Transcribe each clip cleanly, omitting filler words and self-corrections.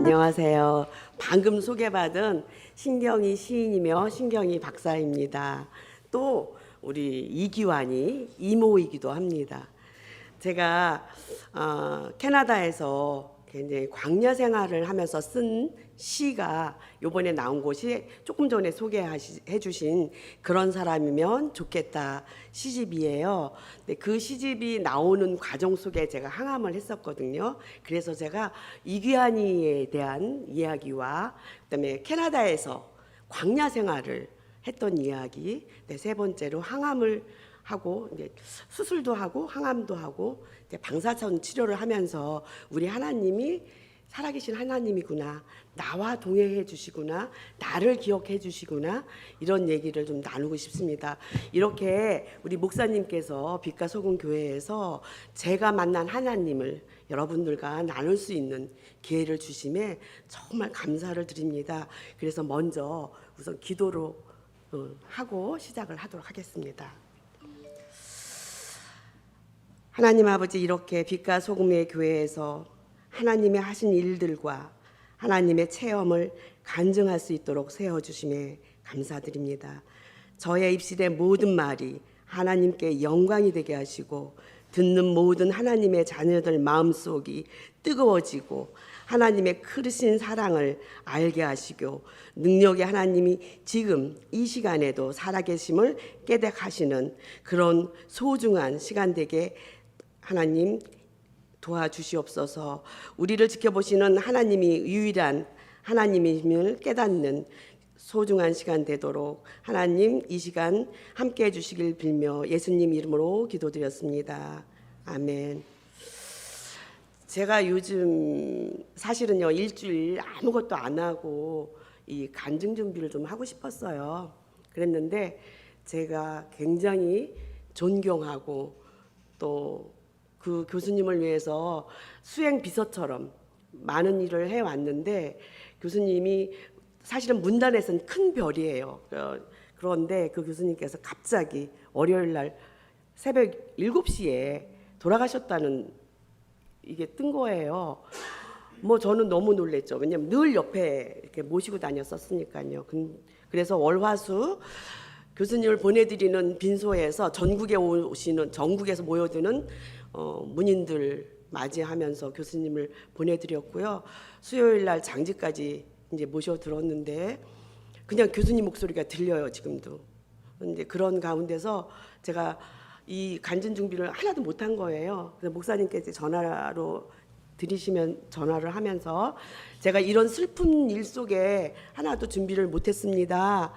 안녕하세요. 방금 소개받은 신경이 시인이며 신경이 박사입니다. 또 우리 이기환이 이모이기도 합니다. 제가 캐나다에서 굉장히 광야 생활을 하면서 쓴 시가 요번에 나온 곳이 조금 전에 소개해 주신 그런 사람이면 좋겠다 시집이에요. 근데 그 시집이 나오는 과정 속에 제가 항암을 했었거든요. 그래서 제가 이귀환이에 대한 이야기와 그다음에 캐나다에서 광야 생활을 했던 이야기, 세 번째로 항암을 하고 이제 수술도 하고 항암도 하고 이제 방사선 치료를 하면서 우리 하나님이 살아계신 하나님이구나, 나와 동행해 주시구나, 나를 기억해 주시구나, 이런 얘기를 좀 나누고 싶습니다. 이렇게 우리 목사님께서 빛과 소금 교회에서 제가 만난 하나님을 여러분들과 나눌 수 있는 기회를 주심에 정말 감사를 드립니다. 그래서 먼저 우선 기도로 하고 시작을 하도록 하겠습니다. 하나님 아버지, 이렇게 빛과 소금의 교회에서 하나님이 하신 일들과 하나님의 체험을 간증할 수 있도록 세워주심에 감사드립니다. 저의 입술의 모든 말이 하나님께 영광이 되게 하시고 듣는 모든 하나님의 자녀들 마음속이 뜨거워지고 하나님의 크신 사랑을 알게 하시고 능력의 하나님이 지금 이 시간에도 살아계심을 깨닫하시는 그런 소중한 시간 되게 하나님 도와주시옵소서. 우리를 지켜보시는 하나님이 유일한 하나님임을 깨닫는 소중한 시간 되도록 하나님 이 시간 함께 해주시길 빌며 예수님 이름으로 기도드렸습니다. 아멘. 제가 요즘 사실은요, 일주일 아무것도 안 하고 이 간증 준비를 좀 하고 싶었어요. 그랬는데 제가 굉장히 존경하고 또 그 교수님을 위해서 수행 비서처럼 많은 일을 해왔는데, 교수님이 사실은 문단에서는 큰 별이에요. 그런데 그 교수님께서 갑자기 월요일 날 새벽 7시에 돌아가셨다는 이게 뜬 거예요. 뭐 저는 너무 놀랬죠. 왜냐면 늘 옆에 이렇게 모시고 다녔었으니까요. 그래서 월화수 교수님을 보내드리는 빈소에서 전국에서 모여드는 문인들 맞이하면서 교수님을 보내드렸고요. 수요일 날 장지까지 이제 모셔들었는데 그냥 교수님 목소리가 들려요, 지금도. 근데 그런 가운데서 제가 이 간증 준비를 하나도 못한 거예요. 그래서 목사님께서 전화를 하면서 제가 이런 슬픈 일 속에 하나도 준비를 못했습니다.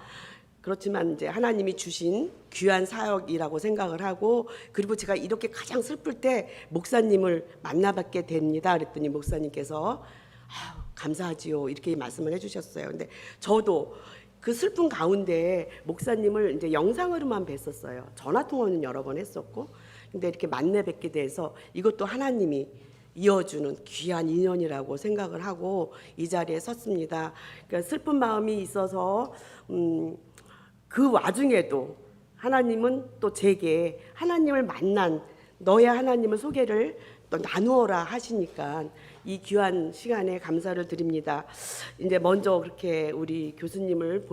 그렇지만 이제 하나님이 주신 귀한 사역이라고 생각을 하고, 그리고 제가 이렇게 가장 슬플 때 목사님을 만나뵙게 됩니다. 그랬더니 목사님께서 감사하지요, 이렇게 말씀을 해주셨어요. 근데 저도 그 슬픈 가운데 목사님을 이제 영상으로만 뵀었어요. 전화 통화는 여러 번 했었고, 근데 이렇게 만나 뵙게 돼서 이것도 하나님이 이어주는 귀한 인연이라고 생각을 하고 이 자리에 섰습니다. 그러니까 슬픈 마음이 있어서 그 와중에도 하나님은 또 제게 하나님을 만난 너의 하나님을 소개를 또 나누어라 하시니까 이 귀한 시간에 감사를 드립니다. 이제 먼저 그렇게 우리 교수님을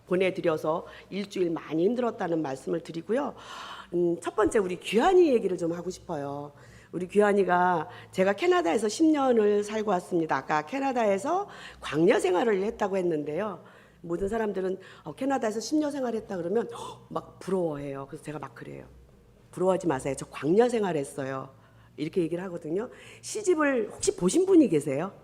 보내드려서 일주일 많이 힘들었다는 말씀을 드리고요. 첫 번째 우리 귀한이 얘기를 좀 하고 싶어요. 우리 귀한이가, 제가 캐나다에서 10년을 살고 왔습니다. 아까 캐나다에서 광야 생활을 했다고 했는데요. 모든 사람들은 캐나다에서 10년 생활했다 그러면 막 부러워해요. 그래서 제가 막 그래요. 부러워하지 마세요. 저 광야 생활했어요. 이렇게 얘기를 하거든요. 시집을 혹시 보신 분이 계세요?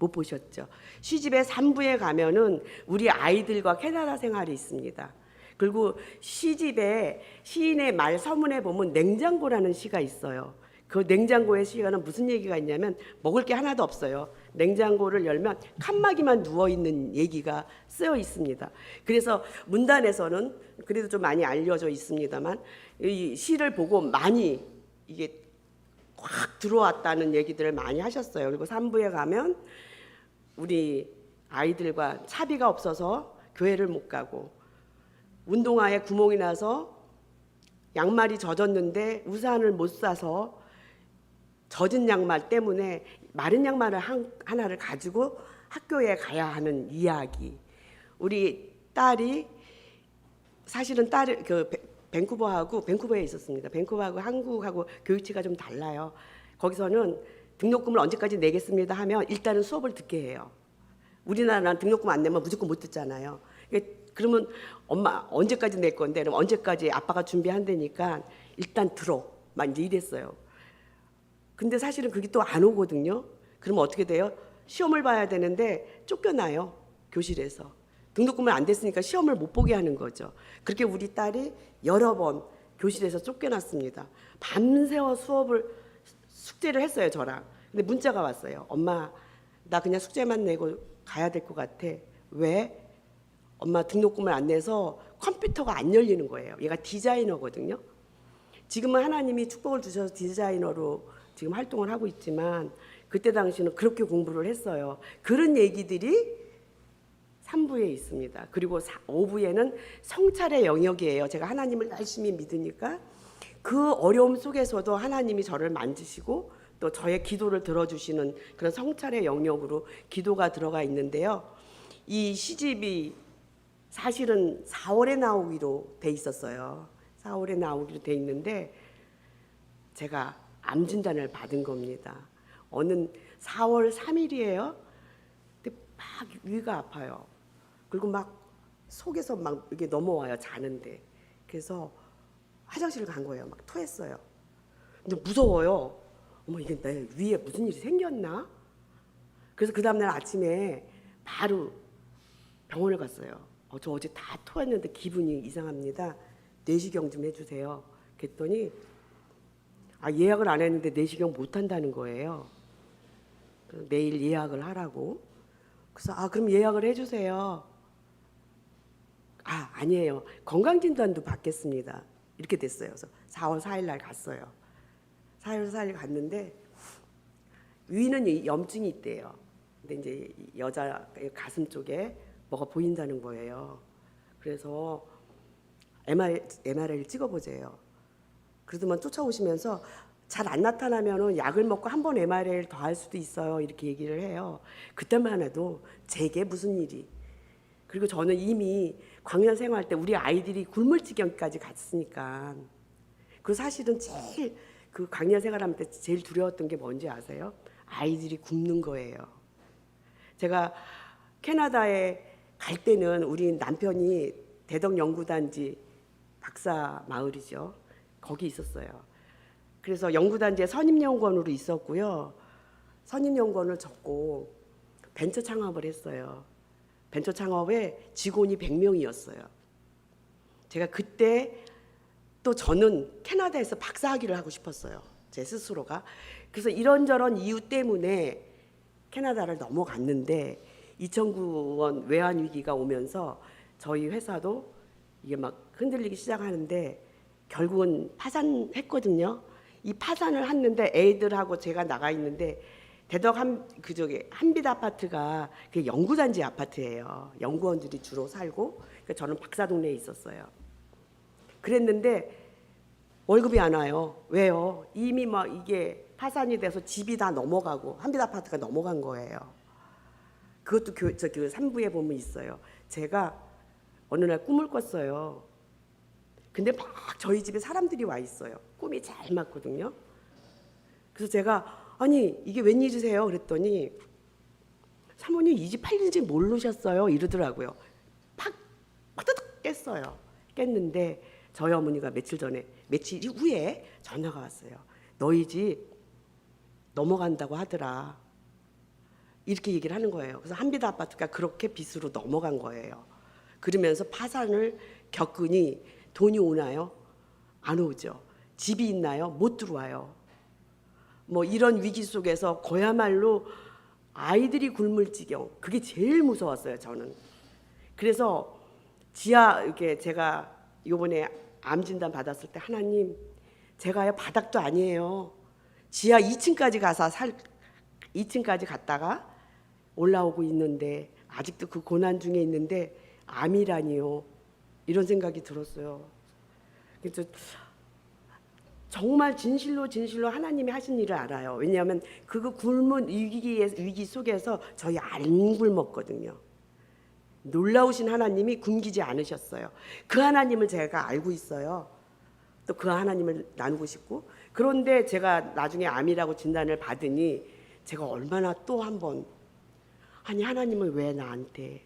못 보셨죠? 시집의 3부에 가면은 우리 아이들과 캐나다 생활이 있습니다. 그리고 시집에 시인의 말 서문에 보면 냉장고라는 시가 있어요. 그 냉장고의 시가는 무슨 얘기가 있냐면 먹을 게 하나도 없어요. 냉장고를 열면 칸막이만 누워있는 얘기가 쓰여 있습니다. 그래서 문단에서는 그래도 좀 많이 알려져 있습니다만 이 시를 보고 많이 이게 확 들어왔다는 얘기들을 많이 하셨어요. 그리고 3부에 가면 우리 아이들과 차비가 없어서 교회를 못 가고, 운동화에 구멍이 나서 양말이 젖었는데 우산을 못 사서 젖은 양말 때문에 마른 양말을 하나를 가지고 학교에 가야 하는 이야기. 우리 딸이 사실은 딸이 밴쿠버에 있었습니다. 밴쿠버하고 한국하고 교육체가 좀 달라요. 거기서는 등록금을 언제까지 내겠습니다 하면 일단은 수업을 듣게 해요. 우리나라는 등록금 안 내면 무조건 못 듣잖아요. 그러면 엄마 언제까지 낼 건데? 그럼 언제까지 아빠가 준비한다니까 일단 들어. 막 이제 이랬어요. 근데 사실은 그게 또 안 오거든요. 그러면 어떻게 돼요? 시험을 봐야 되는데 쫓겨나요. 교실에서. 등록금을 안 냈으니까 시험을 못 보게 하는 거죠. 그렇게 우리 딸이 여러 번 교실에서 쫓겨났습니다. 밤새워 숙제를 했어요, 저랑. 근데 문자가 왔어요. 엄마, 나 그냥 숙제만 내고 가야 될 것 같아. 왜? 엄마 등록금을 안 내서 컴퓨터가 안 열리는 거예요. 얘가 디자이너거든요. 지금은 하나님이 축복을 주셔서 디자이너로 지금 활동을 하고 있지만 그때 당시는 그렇게 공부를 했어요. 그런 얘기들이 3부에 있습니다. 그리고 5부에는 성찰의 영역이에요. 제가 하나님을 열심히 믿으니까 그 어려움 속에서도 하나님이 저를 만지시고 또 저의 기도를 들어주시는 그런 성찰의 영역으로 기도가 들어가 있는데요. 이 시집이 사실은 4월에 나오기로 돼 있었어요. 4월에 나오기로 돼 있는데 제가 암 진단을 받은 겁니다. 어느 4월 3일이에요. 근데 막 위가 아파요. 그리고 막 속에서 막 이게 넘어와요. 자는데. 그래서 화장실을 간 거예요. 막 토했어요. 근데 무서워요. 어머, 이게 내 위에 무슨 일이 생겼나? 그래서 그 다음날 아침에 바로 병원을 갔어요. 저 어제 다 토했는데 기분이 이상합니다. 내시경 좀 해주세요. 그랬더니 예약을 안 했는데 내시경 못 한다는 거예요. 내일 예약을 하라고. 그래서 그럼 예약을 해주세요. 아니에요. 건강진단도 받겠습니다. 이렇게 됐어요. 그래서 4월 4일 날 갔어요. 4월 4일 갔는데 위는 염증이 있대요. 근데 이제 여자 가슴 쪽에 뭐가 보인다는 거예요. 그래서 MRI를 찍어보재요. 그러더만 쫓아오시면서 잘 안 나타나면은 약을 먹고 한 번 MRI를 더 할 수도 있어요. 이렇게 얘기를 해요. 그때만 해도 제게 무슨 일이. 그리고 저는 이미 광야 생활 때 우리 아이들이 굶을 지경까지 갔으니까. 그 사실은 제일 그 광야 생활할 때 제일 두려웠던 게 뭔지 아세요? 아이들이 굶는 거예요. 제가 캐나다에 갈 때는 우리 남편이 대덕 연구단지 박사 마을이죠. 거기 있었어요. 그래서 연구단지에 선임연구원으로 있었고요. 선임연구원을 접고 벤처 창업을 했어요. 벤처 창업에 직원이 100명이었어요. 제가 그때 또 저는 캐나다에서 박사학위를 하고 싶었어요. 제 스스로가. 그래서 이런저런 이유 때문에 캐나다를 넘어갔는데 2009년 외환위기가 오면서 저희 회사도 이게 막 흔들리기 시작하는데 결국은 파산했거든요. 이 파산을 했는데 애들하고 제가 나가 있는데 대덕 한빛 아파트가 그 연구단지 아파트예요. 연구원들이 주로 살고 그러니까 저는 박사동네에 있었어요. 그랬는데 월급이 안 와요. 왜요? 이미 막 이게 파산이 돼서 집이 다 넘어가고 한빛 아파트가 넘어간 거예요. 그것도 그 3부에 보면 있어요. 제가 어느 날 꿈을 꿨어요. 근데 막 저희 집에 사람들이 와 있어요. 꿈이 잘 맞거든요. 그래서 제가 아니 이게 웬일이세요? 그랬더니 사모님 이 집 팔린지 모르셨어요? 이러더라고요. 팍 빠드득 깼어요. 깼는데 저희 어머니가 며칠 후에 전화가 왔어요. 너희 집 넘어간다고 하더라. 이렇게 얘기를 하는 거예요. 그래서 한빛 아파트가 그렇게 빚으로 넘어간 거예요. 그러면서 파산을 겪으니 돈이 오나요? 안 오죠. 집이 있나요? 못 들어와요. 뭐 이런 위기 속에서 그야말로 아이들이 굶을 지경. 그게 제일 무서웠어요, 저는. 그래서 이렇게 제가 요번에 암 진단 받았을 때 하나님, 제가요 바닥도 아니에요. 지하 2층까지 2층까지 갔다가 올라오고 있는데 아직도 그 고난 중에 있는데 암이라니요. 이런 생각이 들었어요. 그래서 정말 진실로 하나님이 하신 일을 알아요. 왜냐하면 그 굶은 위기 속에서 저희 안 굶었거든요. 놀라우신 하나님이 굶기지 않으셨어요. 그 하나님을 제가 알고 있어요. 또 그 하나님을 나누고 싶고, 그런데 제가 나중에 암이라고 진단을 받으니 제가 얼마나 또 한 번, 아니 하나님은 왜 나한테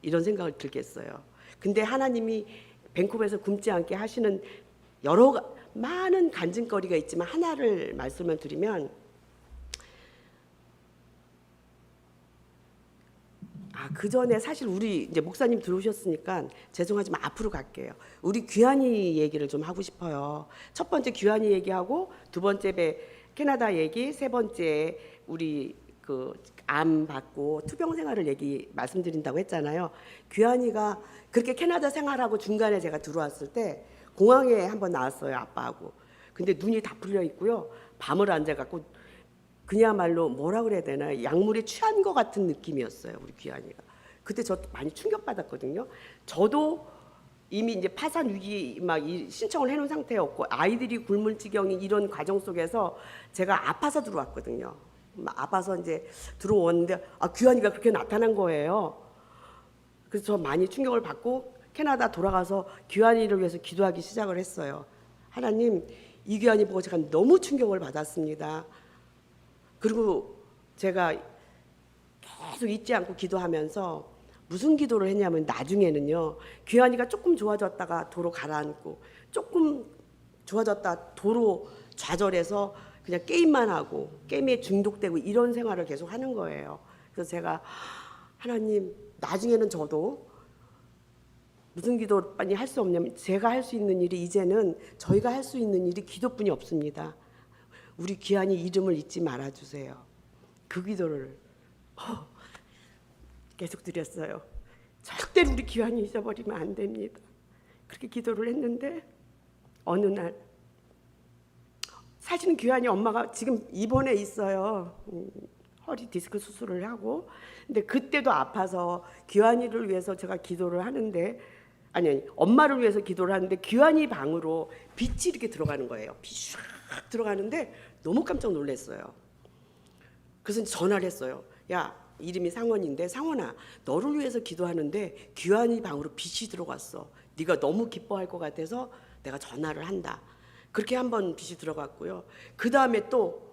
이런 생각을 들겠어요. 근데 하나님이 밴쿠버에서 굶지 않게 하시는 많은 간증거리가 있지만 하나를 말씀을 드리면, 그 전에 사실 우리 이제 목사님 들어오셨으니까 죄송하지만 앞으로 갈게요. 우리 귀환이 얘기를 좀 하고 싶어요. 첫 번째 귀환이 얘기하고, 두 번째 캐나다 얘기, 세 번째 우리 그 암 받고 투병 생활을 말씀드린다고 했잖아요. 귀환이가 그렇게 캐나다 생활하고 중간에 제가 들어왔을 때 공항에 한번 나왔어요, 아빠하고. 근데 눈이 다 풀려 있고요. 밤을 앉아갖고 그야말로 뭐라 그래야 되나, 약물에 취한 것 같은 느낌이었어요, 우리 귀환이가. 그때 저 많이 충격받았거든요. 저도 이미 이제 파산 위기 신청을 해놓은 상태였고, 아이들이 굶을 지경인 이런 과정 속에서 제가 아파서 들어왔거든요. 아파서 이제 들어왔는데 귀환이가 그렇게 나타난 거예요. 그래서 저 많이 충격을 받고 캐나다 돌아가서 귀환이를 위해서 기도하기 시작을 했어요. 하나님, 이 귀환이 보고 제가 너무 충격을 받았습니다. 그리고 제가 계속 잊지 않고 기도하면서 무슨 기도를 했냐면, 나중에는요, 귀환이가 조금 좋아졌다가 도로 가라앉고, 조금 좋아졌다 도로 좌절해서 그냥 게임만 하고 게임에 중독되고 이런 생활을 계속 하는 거예요. 그래서 제가, 하나님, 나중에는 저도 무슨 기도 많이 할 수 없냐면, 제가 할 수 있는 일이, 이제는 저희가 할 수 있는 일이 기도뿐이 없습니다. 우리 귀환이 이름을 잊지 말아주세요. 그 기도를 계속 드렸어요. 절대로 우리 귀환이 잊어버리면 안 됩니다. 그렇게 기도를 했는데, 어느 날, 사실은 귀환이 엄마가 지금 입원해 있어요. 허리 디스크 수술을 하고. 근데 그때도 아파서 귀환이를 위해서 제가 기도를 하는데, 아니 엄마를 위해서 기도를 하는데, 귀환이 방으로 빛이 이렇게 들어가는 거예요. 빛이 쫙 들어가는데 너무 깜짝 놀랐어요. 그래서 전화를 했어요. 야, 이름이 상원인데, 상원아, 너를 위해서 기도하는데 귀환이 방으로 빛이 들어갔어. 네가 너무 기뻐할 것 같아서 내가 전화를 한다. 그렇게 한번 빛이 들어갔고요. 그 다음에 또,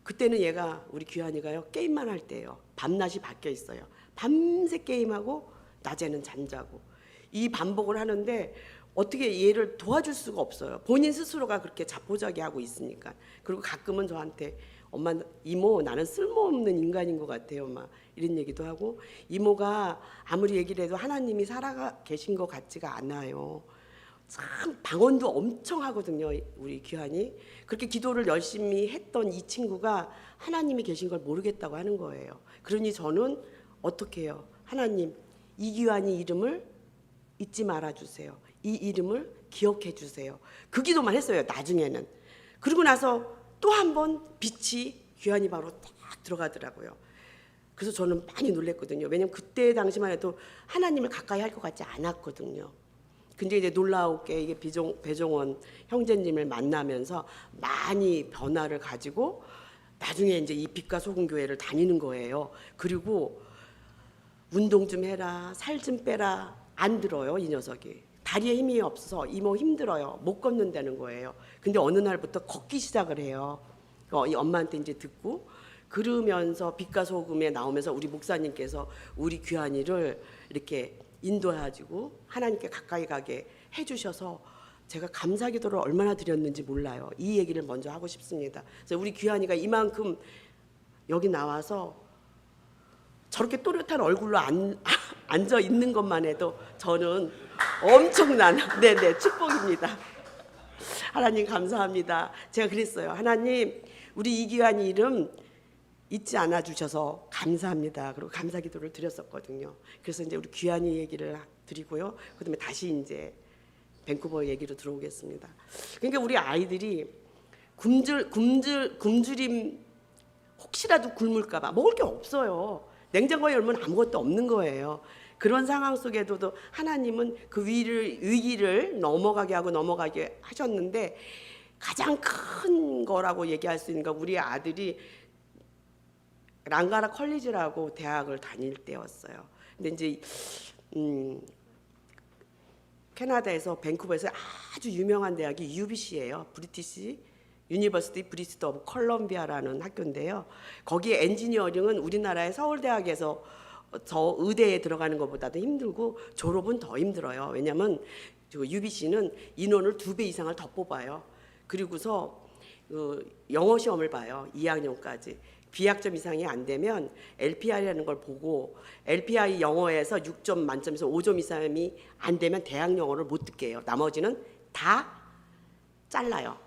그때는 얘가, 우리 귀환이가요, 게임만 할 때예요. 밤낮이 바뀌어 있어요. 밤새 게임하고 낮에는 잠자고, 이 반복을 하는데 어떻게 얘를 도와줄 수가 없어요. 본인 스스로가 그렇게 자포자기하고 있으니까. 그리고 가끔은 저한테, 엄마, 이모, 나는 쓸모없는 인간인 것 같아요, 막 이런 얘기도 하고, 이모가 아무리 얘기를 해도 하나님이 살아 계신 것 같지가 않아요. 참 방언도 엄청 하거든요, 우리 귀환이. 그렇게 기도를 열심히 했던 이 친구가 하나님이 계신 걸 모르겠다고 하는 거예요. 그러니 저는 어떻게 해요? 하나님, 이 귀환이 이름을 잊지 말아주세요. 이 이름을 기억해 주세요. 그 기도만 했어요, 나중에는. 그러고 나서 또 한 번 빛이 귀환이 바로 딱 들어가더라고요. 그래서 저는 많이 놀랐거든요. 왜냐면 그때 당시만 해도 하나님을 가까이 할 것 같지 않았거든요. 근데 이제 놀라우게 이게 배종원 형제님을 만나면서 많이 변화를 가지고, 나중에 이제 이 빛과 소금 교회를 다니는 거예요. 그리고 운동 좀 해라, 살 좀 빼라, 안 들어요, 이 녀석이. 다리에 힘이 없어서 이모 힘들어요, 못 걷는다는 거예요. 근데 어느 날부터 걷기 시작을 해요. 이 엄마한테 이제 듣고, 그러면서 빛과 소금에 나오면서 우리 목사님께서 우리 귀환이를 이렇게 인도해가지고 하나님께 가까이 가게 해주셔서 제가 감사 기도를 얼마나 드렸는지 몰라요. 이 얘기를 먼저 하고 싶습니다. 그래서 우리 귀환이가 이만큼 여기 나와서 저렇게 또렷한 얼굴로 앉아 있는 것만 해도 저는 엄청난 축복입니다. 하나님 감사합니다. 제가 그랬어요. 하나님, 우리 이귀환이 이름 잊지 않아 주셔서 감사합니다. 그리고 감사 기도를 드렸었거든요. 그래서 이제 우리 귀환이 얘기를 드리고요. 그다음에 다시 이제 밴쿠버 얘기로 들어오겠습니다. 그러니까 우리 아이들이 굶주림, 혹시라도 굶을까봐 먹을 게 없어요. 냉장고에 열면 아무것도 없는 거예요. 그런 상황 속에도 하나님은 그 위기를 넘어가게 하셨는데, 가장 큰 거라고 얘기할 수 있는 건 우리 아들이 랑가라 컬리지라고 대학을 다닐 때였어요. 근데 이제 캐나다에서 밴쿠버에서 아주 유명한 대학이 UBC예요. 브리티시 유니버시티 브리스트 오브 컬럼비아라는 학교인데요. 거기에 엔지니어링은 우리나라의 서울대학에서 저 의대에 들어가는 것보다도 힘들고 졸업은 더 힘들어요. 왜냐하면 UBC는 인원을 2배 이상을 더 뽑아요. 그리고서 영어 시험을 봐요. 2학년까지. B학점 이상이 안 되면 LPI라는 걸 보고 LPI 영어에서 6점 만점에서 5점 이상이 안 되면 대학 영어를 못 듣게 해요. 나머지는 다 잘라요.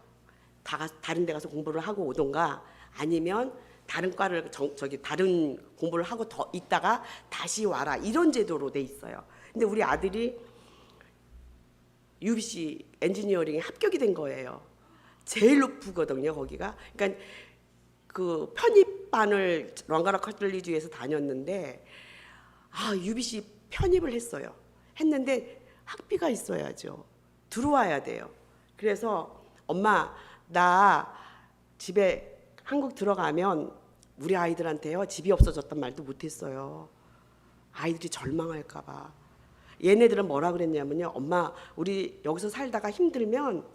다른 데 가서 공부를 하고 오던가 아니면 다른 과를 다른 공부를 하고 더 있다가 다시 와라 이런 제도로 돼 있어요. 근데 우리 아들이 UBC 엔지니어링에 합격이 된 거예요. 제일 높거든요, 거기가. 그러니까 그 편입반을 랑가라 컬리지에서 다녔는데 UBC 편입을 했어요. 했는데 학비가 있어야죠. 들어와야 돼요. 그래서 엄마 나 집에 한국 들어가면 우리 아이들한테요 집이 없어졌단 말도 못했어요. 아이들이 절망할까 봐. 얘네들은 뭐라 그랬냐면요. 엄마 우리 여기서 살다가 힘들면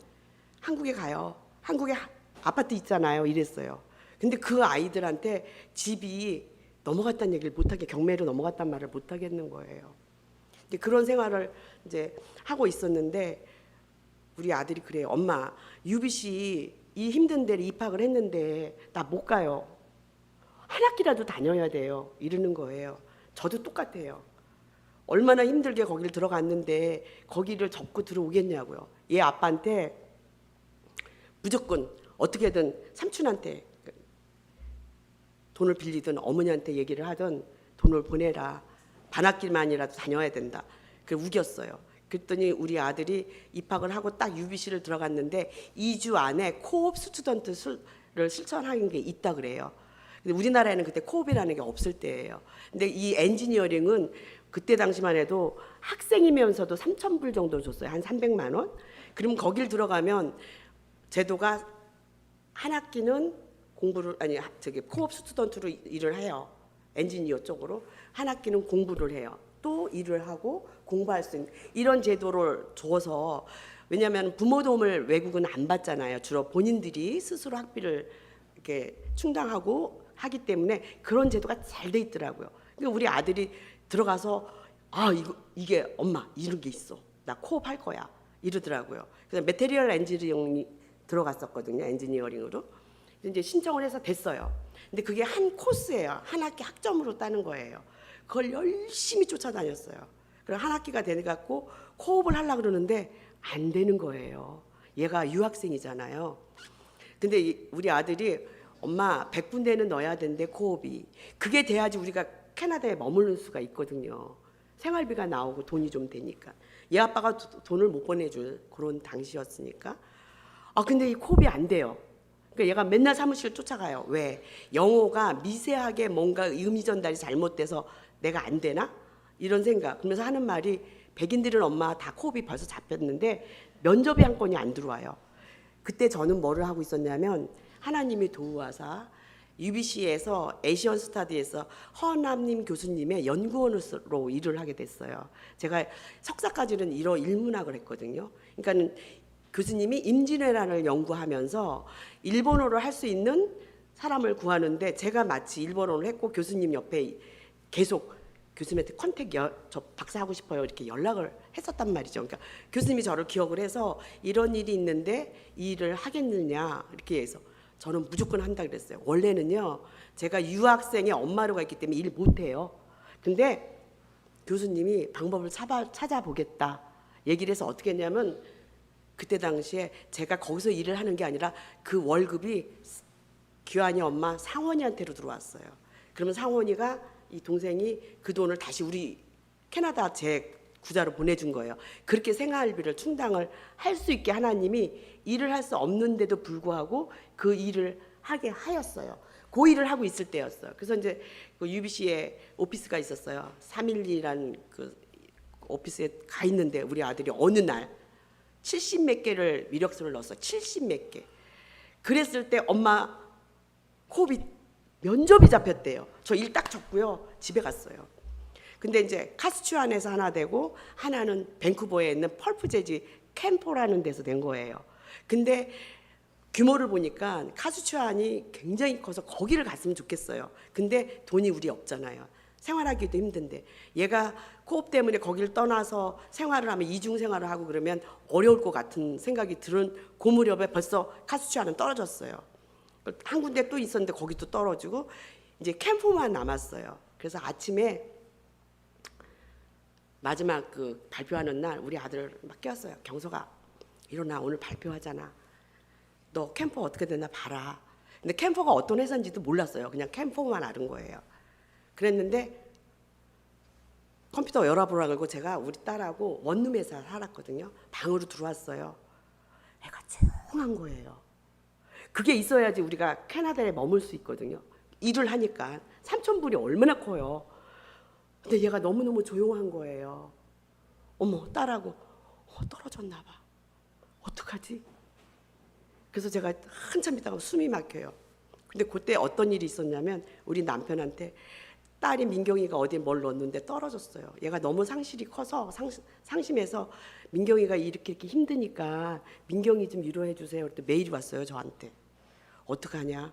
한국에 가요. 한국에 아파트 있잖아요. 이랬어요. 근데 그 아이들한테 집이 넘어갔다는 얘기를 못하게 경매로 넘어갔단 말을 못하겠는 거예요. 그런 생활을 이제 하고 있었는데 우리 아들이 그래요. 엄마 UBC 이 힘든 데를 입학을 했는데 나 못 가요. 한 학기라도 다녀야 돼요. 이러는 거예요. 저도 똑같아요. 얼마나 힘들게 거기를 들어갔는데 거기를 접고 들어오겠냐고요. 얘 아빠한테 무조건 어떻게든 삼촌한테 돈을 빌리든 어머니한테 얘기를 하든 돈을 보내라. 반학기만이라도 다녀야 된다. 그래서 우겼어요. 그랬더니 우리 아들이 입학을 하고 딱 UBC를 들어갔는데 2주 안에 코옵 스튜던트를 실천하는 게 있다 그래요. 근데 우리나라에는 그때 코옵이라는 게 없을 때예요. 근데 이 엔지니어링은 그때 당시만 해도 학생이면서도 3,000불 정도 줬어요. 한 300만 원. 그럼 거길 들어가면 제도가 한 학기는 공부를 코옵 스튜던트로 일을 해요. 엔지니어 쪽으로 한 학기는 공부를 해요. 또 일을 하고 공부할 수 있는 이런 제도를 줘서 왜냐하면 부모 도움을 외국은 안 받잖아요. 주로 본인들이 스스로 학비를 이렇게 충당하고 하기 때문에 그런 제도가 잘 돼 있더라고요. 그러니까 우리 아들이 들어가서 이게 엄마 이런 게 있어. 나 코업 할 거야. 이러더라고요. 그래서 메테리얼 엔지니어링이 들어갔었거든요. 엔지니어링으로. 이제 신청을 해서 됐어요. 근데 그게 한 코스예요. 한 학기 학점으로 따는 거예요. 그걸 열심히 쫓아다녔어요. 그럼 한 학기가 돼갖고 코업을 하려고 그러는데 안 되는 거예요. 얘가 유학생이잖아요. 근데 우리 아들이 엄마 100군데는 넣어야 되는데 코업이 그게 돼야지 우리가 캐나다에 머무를 수가 있거든요. 생활비가 나오고 돈이 좀 되니까. 얘 아빠가 돈을 못 보내줄 그런 당시였으니까. 근데 이 코업이 안 돼요. 그러니까 얘가 맨날 사무실 쫓아가요. 왜? 영어가 미세하게 뭔가 의미 전달이 잘못돼서 내가 안 되나? 이런 생각. 그러면서 하는 말이 백인들은 엄마 다 코업이 벌써 잡혔는데 면접이 한 건이 안 들어와요. 그때 저는 뭐를 하고 있었냐면 하나님이 도우와사 UBC에서 에이시언 스타디에서 허남님 교수님의 연구원으로 일을 하게 됐어요. 제가 석사까지는 일문학을 했거든요. 그러니까 교수님이 임진왜란을 연구하면서 일본어를 할 수 있는 사람을 구하는데 제가 마치 일본어를 했고 교수님 옆에 계속 교수님한테 저 박사하고 싶어요 이렇게 연락을 했었단 말이죠. 그러니까 교수님이 저를 기억을 해서 이런 일이 있는데 이 일을 하겠느냐 이렇게 해서 저는 무조건 한다 그랬어요. 원래는요 제가 유학생의 엄마로 갔기 때문에 일 못해요. 근데 교수님이 방법을 찾아보겠다 얘기를 해서 어떻게 했냐면 그때 당시에 제가 거기서 일을 하는 게 아니라 그 월급이 규환이 엄마 상원이한테로 들어왔어요. 그러면 상원이가 이 동생이 그 돈을 다시 우리 캐나다 제 구자로 보내준 거예요. 그렇게 생활비를 충당을 할 수 있게 하나님이 일을 할 수 없는데도 불구하고 그 일을 하게 하였어요. 그 일을 하고 있을 때였어요. 그래서 이제 그 UBC에 오피스가 있었어요. 312라는 그 오피스에 가 있는데 우리 아들이 어느 날 70몇 개를 이력서를 넣었어요. 70몇 개. 그랬을 때 엄마 코업이 면접이 잡혔대요. 저 일 딱 접고요. 집에 갔어요. 근데 이제 카스츄안에서 하나 되고 하나는 밴쿠버에 있는 펄프 재즈 캠포라는 데서 된 거예요. 근데 규모를 보니까 카스츄안이 굉장히 커서 거기를 갔으면 좋겠어요. 근데 돈이 우리 없잖아요. 생활하기도 힘든데 얘가 코업 때문에 거기를 떠나서 생활을 하면 이중 생활을 하고 그러면 어려울 것 같은 생각이 드는 그 무렵에 벌써 카스츄안은 떨어졌어요. 한 군데 또 있었는데 거기도 떨어지고 이제 캠프만 남았어요. 그래서 아침에 마지막 그 발표하는 날 우리 아들을 막 깨웠어요. 경서가 일어나, 오늘 발표하잖아. 너 캠프 어떻게 되나 봐라. 근데 캠퍼가 어떤 회사인지도 몰랐어요. 그냥 캠퍼만 아는 거예요. 그랬는데 컴퓨터 열어보라 그러고 제가 우리 딸하고 원룸 회사 살았거든요. 방으로 들어왔어요. 애가 조용한 거예요. 그게 있어야지 우리가 캐나다에 머물 수 있거든요. 일을 하니까 삼천불이 얼마나 커요. 근데 얘가 너무너무 조용한 거예요. 어머, 딸하고 떨어졌나 봐. 어떡하지? 그래서 제가 한참 있다가 숨이 막혀요. 근데 그때 어떤 일이 있었냐면 우리 남편한테 딸이 민경이가 어디에 뭘 넣었는데 떨어졌어요. 얘가 너무 상실이 커서 상심해서 민경이가 이렇게 힘드니까 민경이 좀 위로해 주세요. 그때 메일이 왔어요, 저한테. 어떡하냐?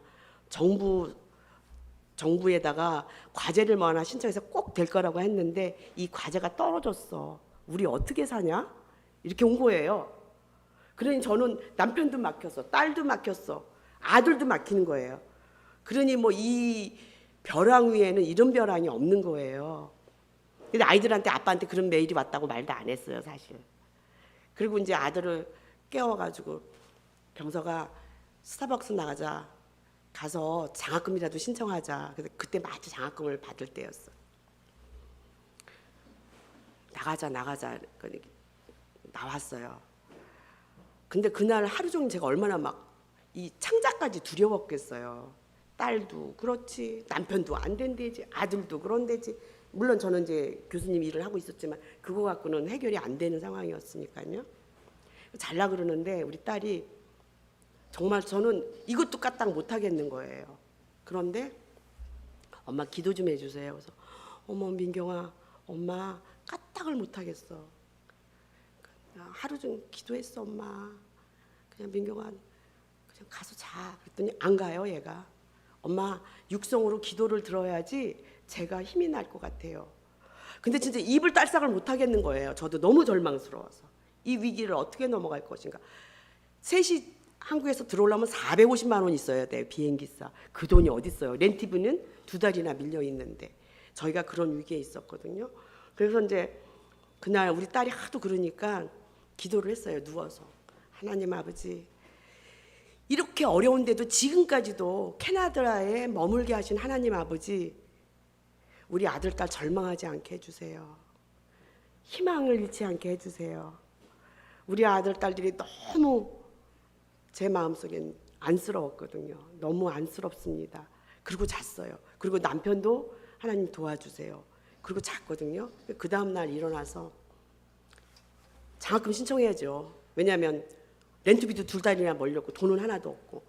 정부에다가 과제를 뭐 하나 신청해서 꼭 될 거라고 했는데 이 과제가 떨어졌어. 우리 어떻게 사냐? 이렇게 온 거예요. 그러니 저는 남편도 막혔어, 딸도 막혔어, 아들도 막히는 거예요. 그러니 뭐 이 벼랑 위에는 이런 벼랑이 없는 거예요. 근데 아이들한테 아빠한테 그런 메일이 왔다고 말도 안 했어요, 사실. 그리고 이제 아들을 깨워가지고 경서가 스타벅스 나가자, 가서 장학금이라도 신청하자. 그래서 그때 마치 장학금을 받을 때였어. 나가자. 나왔어요. 근데 그날 하루 종일 제가 얼마나 막 이 창자까지 두려웠겠어요. 딸도 그렇지, 남편도 안 된대지, 아들도 그런대지. 물론 저는 이제 교수님 일을 하고 있었지만 그거 갖고는 해결이 안 되는 상황이었으니까요. 잘라 그러는데 우리 딸이 정말 저는 이것도 까딱 못 하겠는 거예요. 그런데 엄마 기도 좀 해주세요. 그래서 어머 민경아, 엄마 까딱을 못 하겠어. 하루 종일 기도했어 엄마. 그냥 민경아 그냥 가서 자. 그랬더니 안 가요 얘가. 엄마 육성으로 기도를 들어야지 제가 힘이 날 것 같아요. 근데 진짜 입을 딸싹을 못 하겠는 거예요. 저도 너무 절망스러워서 이 위기를 어떻게 넘어갈 것인가. 셋이 한국에서 들어오려면 450만 원 있어야 돼요. 비행기사. 그 돈이 어디 있어요. 렌티비는 2달이나 밀려 있는데 저희가 그런 위기에 있었거든요. 그래서 이제 그날 우리 딸이 하도 그러니까 기도를 했어요. 누워서. 하나님 아버지, 이렇게 어려운데도 지금까지도 캐나다에 머물게 하신 하나님 아버지, 우리 아들 딸 절망하지 않게 해주세요. 희망을 잃지 않게 해주세요. 우리 아들 딸들이 너무 제 마음속엔 안쓰러웠거든요. 너무 안쓰럽습니다. 그리고 잤어요. 그리고 남편도 하나님 도와주세요. 그리고 잤거든요. 그 다음 날 일어나서 장학금 신청해야죠. 왜냐하면 렌트비도 2달이나 몰렸고 돈은 하나도 없고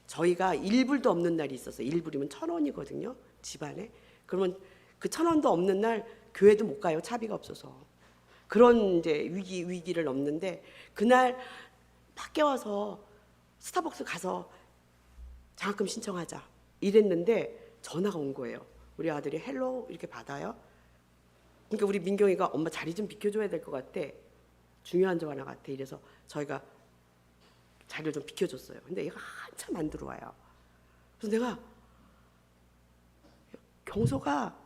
저희가 1불도 없는 날이 있었어요. 1불이면 1,000원이거든요. 집안에. 그러면 그 1,000원도 없는 날 교회도 못 가요. 차비가 없어서. 그런 이제 위기를 넘는데 그날 밖에 와서 스타벅스 가서 장학금 신청하자 이랬는데 전화가 온 거예요. 우리 아들이 헬로 이렇게 받아요. 그러니까 우리 민경이가 엄마 자리 좀 비켜줘야 될 것 같아. 중요한 전화 같아. 이래서 저희가 자리를 좀 비켜줬어요. 근데 얘가 한참 안 들어와요. 그래서 내가 경서가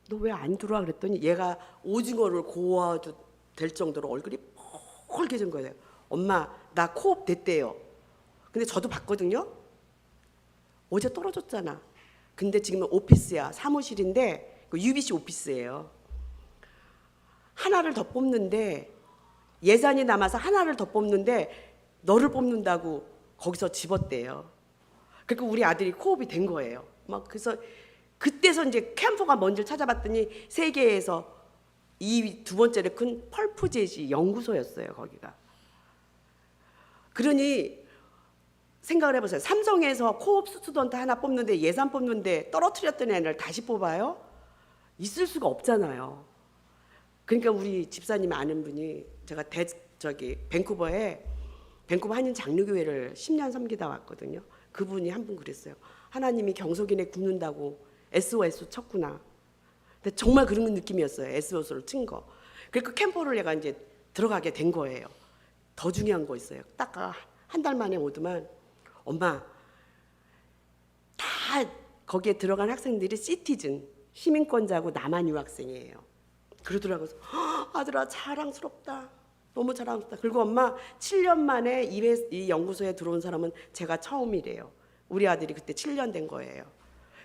너 왜 안 들어와 그랬더니 얘가 오징어를 구워도 될 정도로 얼굴이 뻘개진 거예요. 엄마 나 코업 됐대요. 근데 저도 봤거든요. 어제 떨어졌잖아. 근데 지금은 오피스야. 사무실인데 UBC 오피스예요. 하나를 더 뽑는데 예산이 남아서 하나를 더 뽑는데 너를 뽑는다고 거기서 집었대요. 그러니까 우리 아들이 코업이 된 거예요. 막 그래서 그때서 이제 캠퍼가 뭔지를 찾아봤더니 세계에서 이 두 번째로 큰 펄프 재즈 연구소였어요. 거기가. 그러니 생각을 해보세요. 삼성에서 코업 스튜던트 하나 뽑는데 예산 뽑는데 떨어뜨렸던 애를 다시 뽑아요? 있을 수가 없잖아요. 그러니까 우리 집사님 아는 분이 제가 밴쿠버 한인 장로교회를 10년 섬기다 왔거든요. 그분이 한 분 그랬어요. 하나님이 경속인에 굽는다고 SOS 쳤구나. 근데 정말 그런 느낌이었어요. SOS를 친 거. 그러니까 캠퍼를 내가 이제 들어가게 된 거예요. 더 중요한 거 있어요. 딱 한 달 만에 오더만 엄마 다 거기에 들어간 학생들이 시티즌 시민권자고 남한 유학생이에요. 그러더라고요. 아들아 자랑스럽다. 너무 자랑스럽다. 그리고 엄마 7년 만에 이 연구소에 들어온 사람은 제가 처음이래요. 우리 아들이 그때 7년 된 거예요.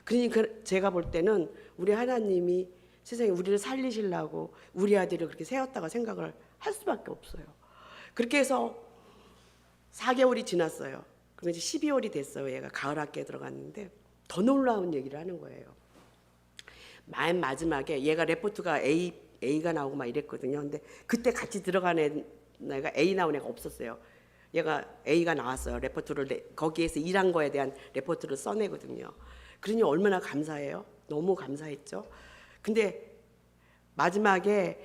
그러니까 제가 볼 때는 우리 하나님이 세상에 우리를 살리시려고 우리 아들을 그렇게 세웠다고 생각을 할 수밖에 없어요. 그렇게 해서 4개월이 지났어요. 그럼 이제 12월이 됐어요. 얘가 가을 학기에 들어갔는데 더 놀라운 얘기를 하는 거예요. 맨 마지막에 얘가 레포트가 A가 나오고 막 이랬거든요. 근데 그때 같이 들어간 애가 A 나온 애가 없었어요. 얘가 A가 나왔어요. 레포트를 거기에서 일한 거에 대한 레포트를 써내거든요. 그러니 얼마나 감사해요. 너무 감사했죠. 근데 마지막에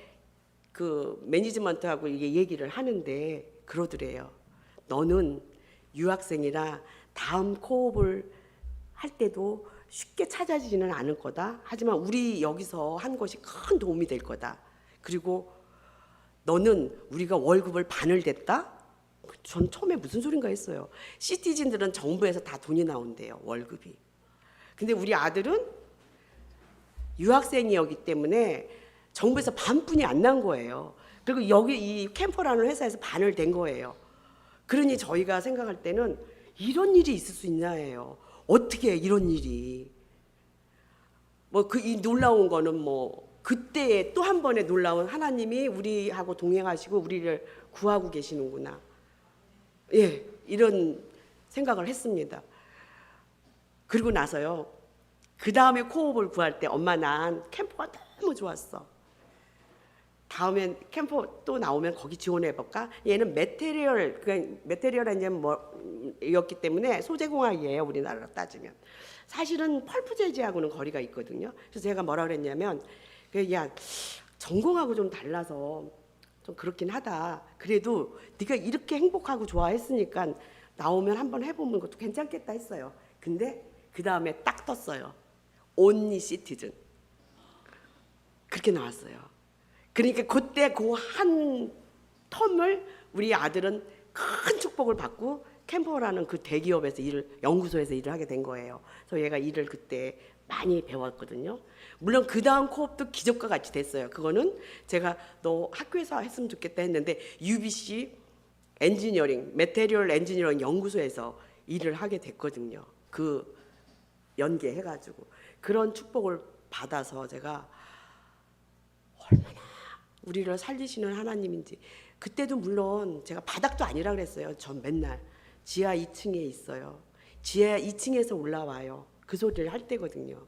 그 매니지먼트하고 이게 얘기를 하는데 그러더래요. 너는 유학생이라 다음 코업을 할 때도 쉽게 찾아지지는 않을 거다. 하지만 우리 여기서 한 것이 큰 도움이 될 거다. 그리고 너는 우리가 월급을 반을 댔다? 전 처음에 무슨 소린가 했어요. 시티즌들은 정부에서 다 돈이 나온대요. 월급이. 근데 우리 아들은 유학생이었기 때문에 정부에서 반뿐이 안 난 거예요. 그리고 여기 이 캠퍼라는 회사에서 반을 댄 거예요. 그러니 저희가 생각할 때는 이런 일이 있을 수 있나 해요. 어떻게 이런 일이. 뭐 이 놀라운 거는 뭐 그때에 또 한 번의 놀라운 하나님이 우리하고 동행하시고 우리를 구하고 계시는구나. 예, 이런 생각을 했습니다. 그리고 나서요. 그 다음에 코업을 구할 때 엄마 난 캠퍼가 너무 좋았어. 다음엔 캠퍼 또 나오면 거기 지원해볼까? 얘는 메테리얼 뭐였기 때문에 소재공학이에요. 우리나라로 따지면. 사실은 펄프 재즈하고는 거리가 있거든요. 그래서 제가 뭐라 그랬냐면 야 전공하고 좀 달라서 좀 그렇긴 하다. 그래도 네가 이렇게 행복하고 좋아했으니까 나오면 한번 해보는 것도 괜찮겠다 했어요. 근데 그 다음에 딱 떴어요. Only Citizen. 그렇게 나왔어요. 그러니까 그때 그 한 텀을 우리 아들은 큰 축복을 받고 캠퍼라는 그 대기업에서 연구소에서 일을 하게 된 거예요. 그래서 얘가 일을 그때 많이 배웠거든요. 물론 그 다음 코업도 기적과 같이 됐어요. 그거는 제가 너 학교에서 했으면 좋겠다 했는데 UBC 메테리얼 엔지니어링 연구소에서 일을 하게 됐거든요. 그 연계해가지고 그런 축복을 받아서 제가 얼마나 우리를 살리시는 하나님인지. 그때도 물론 제가 바닥도 아니라 그랬어요. 전 맨날 지하 2층에 있어요. 지하 2층에서 올라와요. 그 소리를 할 때거든요.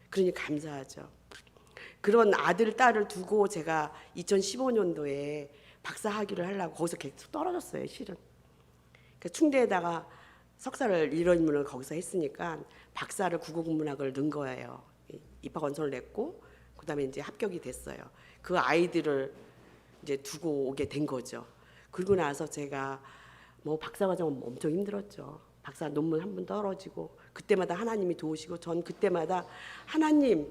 그러니 감사하죠. 그런 아들, 딸을 두고 제가 2015년도에 박사 학위를 하려고 거기서 계속 떨어졌어요. 실은. 그러니까 충대에다가 석사를 이런 인문을 거기서 했으니까 박사를 국어국문학을 넣은 거예요. 입학원서를 냈고 그다음에 이제 합격이 됐어요. 그 아이들을 이제 두고 오게 된 거죠. 그리고 나서 제가 뭐 박사 과정은 엄청 힘들었죠. 박사 논문 한 번 떨어지고 그때마다 하나님이 도우시고 전 그때마다 하나님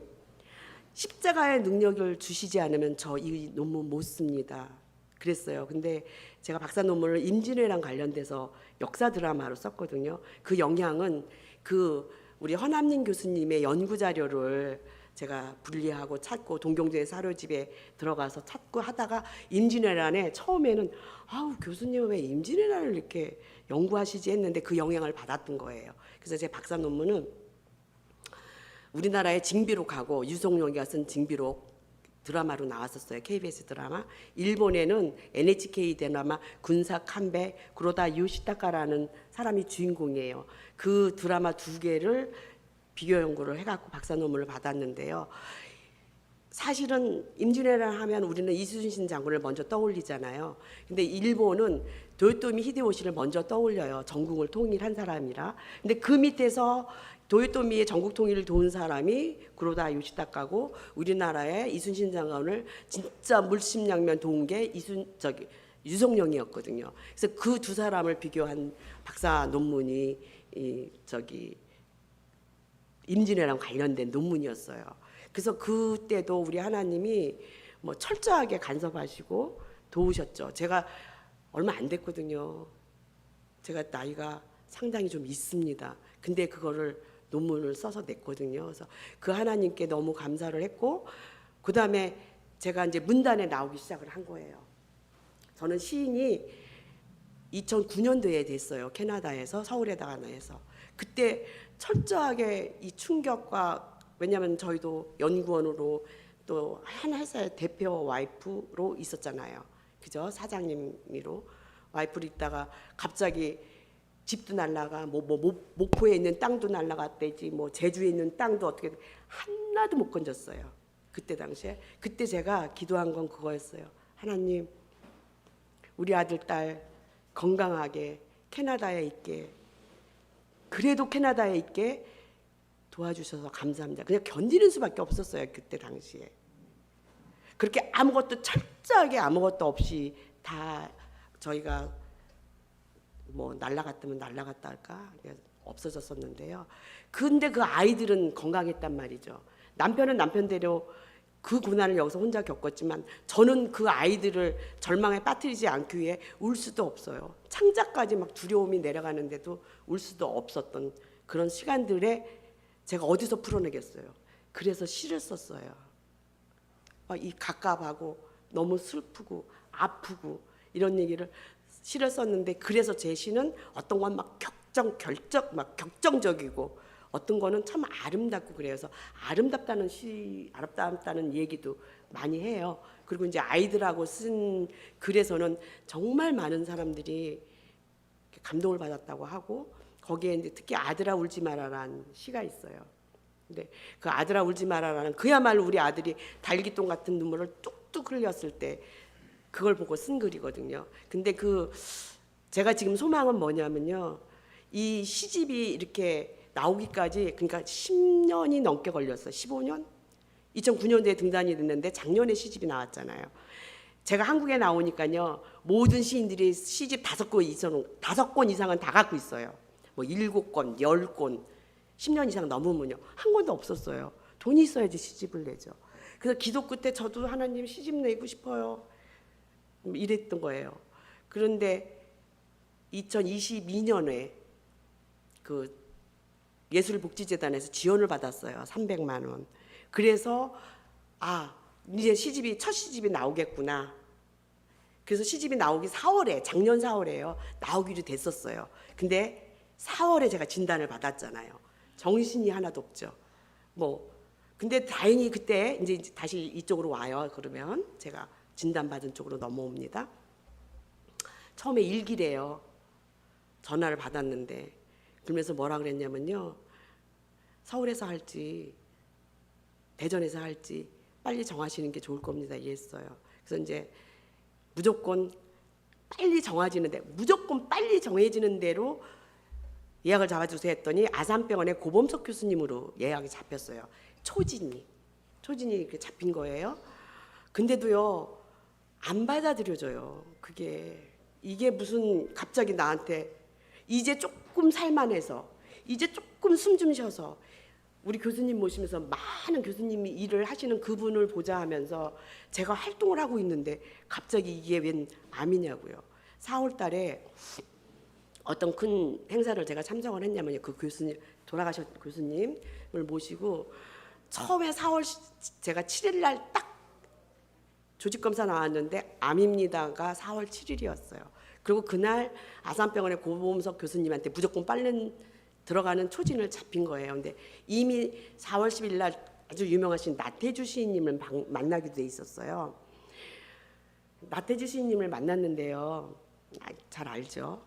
십자가의 능력을 주시지 않으면 저 이 논문 못 씁니다. 그랬어요. 근데 제가 박사 논문을 임진왜란 관련돼서 역사 드라마로 썼거든요. 그 영향은 그 우리 허남민 교수님의 연구 자료를 제가 분리하고 찾고 동경제 사료집에 들어가서 찾고 하다가 임진왜란에 처음에는 아우 교수님 왜 임진왜란을 이렇게 연구하시지 했는데 그 영향을 받았던 거예요. 그래서 제 박사 논문은 우리나라의 징비록하고 유성룡이가 쓴 징비록 드라마로 나왔었어요. KBS 드라마. 일본에는 NHK 드라마 군사 칸베 구로다 요시타카라는 사람이 주인공이에요. 그 드라마 두 개를 비교 연구를 해갖고 박사 논문을 받았는데요. 사실은 임진왜란 하면 우리는 이순신 장군을 먼저 떠올리잖아요. 근데 일본은 도요토미 히데요시를 먼저 떠올려요. 전국을 통일한 사람이라. 근데 그 밑에서 도요토미의 전국 통일을 도운 사람이 구로다 요시다카고, 우리나라의 이순신 장군을 진짜 물심양면 도운 게 유성룡이었거든요. 그래서 그 두 사람을 비교한 박사 논문이 임진왜란 관련된 논문이었어요. 그래서 그때도 우리 하나님이 뭐 철저하게 간섭하시고 도우셨죠. 제가 얼마 안 됐거든요. 제가 나이가 상당히 좀 있습니다. 근데 그거를 논문을 써서 냈거든요. 그래서 그 하나님께 너무 감사를 했고, 그 다음에 제가 이제 문단에 나오기 시작을 한 거예요. 저는 시인이 2009년도에 됐어요. 캐나다에서, 서울에다가 나에서. 그때 철저하게 이 충격과, 왜냐하면 저희도 연구원으로 또 한 회사의 대표 와이프로 있었잖아요. 그죠? 사장님으로 와이프로 있다가 갑자기 집도 날라가, 목포에 있는 땅도 날라갔대지, 뭐 제주에 있는 땅도 어떻게 하나도 못 건졌어요. 그때 당시에. 그때 제가 기도한 건 그거였어요. 하나님, 우리 아들 딸 건강하게 캐나다에 있게, 그래도 캐나다에 있게 도와주셔서 감사합니다. 그냥 견디는 수밖에 없었어요. 그때 당시에. 그렇게 아무것도, 철저하게 아무것도 없이 다 저희가 뭐 날라갔다면 날라갔다 할까 없어졌었는데요. 근데 그 아이들은 건강했단 말이죠. 남편은 남편대로 그 고난을 여기서 혼자 겪었지만, 저는 그 아이들을 절망에 빠뜨리지 않기 위해 울 수도 없어요. 창자까지 막 두려움이 내려가는데도 울 수도 없었던 그런 시간들에 제가 어디서 풀어내겠어요. 그래서 시를 썼어요. 이 갑갑하고 너무 슬프고 아프고 이런 얘기를 시를 썼는데, 그래서 제 시는 어떤 건 막 격정적이고 어떤 거는 참 아름답고, 그래서 아름답다는 얘기도 많이 해요. 그리고 이제 아이들하고 쓴 글에서는 정말 많은 사람들이 감동을 받았다고 하고, 거기에 이제 특히 아들아 울지 마라라는 시가 있어요. 근데 그 아들아 울지 마라라는, 그야말로 우리 아들이 달기똥 같은 눈물을 뚝뚝 흘렸을 때 그걸 보고 쓴 글이거든요. 근데 제가 지금 소망은 뭐냐면요, 이 시집이 이렇게 나오기까지, 그러니까 10년이 넘게 걸렸어요. 15년? 2009년도에 등단이 됐는데 작년에 시집이 나왔잖아요. 제가 한국에 나오니까요, 모든 시인들이 시집 5권 이상은 다 갖고 있어요. 뭐 7권, 10권, 10년 이상 넘으면요, 한 권도 없었어요. 돈이 있어야지 시집을 내죠. 그래서 기도 끝에 저도 하나님 시집 내고 싶어요, 이랬던 거예요. 그런데 2022년에 그 예술복지재단에서 지원을 받았어요. 300만 원. 그래서 이제 첫 시집이 나오겠구나. 그래서 시집이 나오기 4월에, 작년 4월에요. 나오기로 됐었어요. 근데 4월에 제가 진단을 받았잖아요. 정신이 하나도 없죠. 근데 다행히 그때 이제 다시 이쪽으로 와요. 그러면 제가 진단받은 쪽으로 넘어옵니다. 처음에 일기래요. 전화를 받았는데, 그러면서 뭐라 그랬냐면요, 서울에서 할지 대전에서 할지 빨리 정하시는 게 좋을 겁니다, 이랬어요. 그래서 이제 무조건 빨리 정해지는 대로 예약을 잡아주세요 했더니, 아산병원의 고범석 교수님으로 예약이 잡혔어요. 초진이 이렇게 잡힌 거예요. 근데도요, 안 받아들여져요. 이게 무슨 갑자기 나한테 이제 조금 살만해서, 이제 조금 숨 좀 쉬어서, 우리 교수님 모시면서 많은 교수님이 일을 하시는 그분을 보자 하면서 제가 활동을 하고 있는데 갑자기 이게 웬 암이냐고요. 4월 달에 어떤 큰 행사를 제가 참석을 했냐면요, 그 교수님, 돌아가신 교수님을 모시고, 처음에 4월 제가 7일 날 딱 조직검사 나왔는데 암입니다가 4월 7일이었어요. 그리고 그날 아산병원의 고범석 교수님한테 무조건 빨리 들어가는 초진을 잡힌 거예요. 근데 이미 4월 10일 날 아주 유명하신 나태주 시인님을 만나기도 돼 있었어요. 나태주 시인님을 만났는데요, 잘 알죠.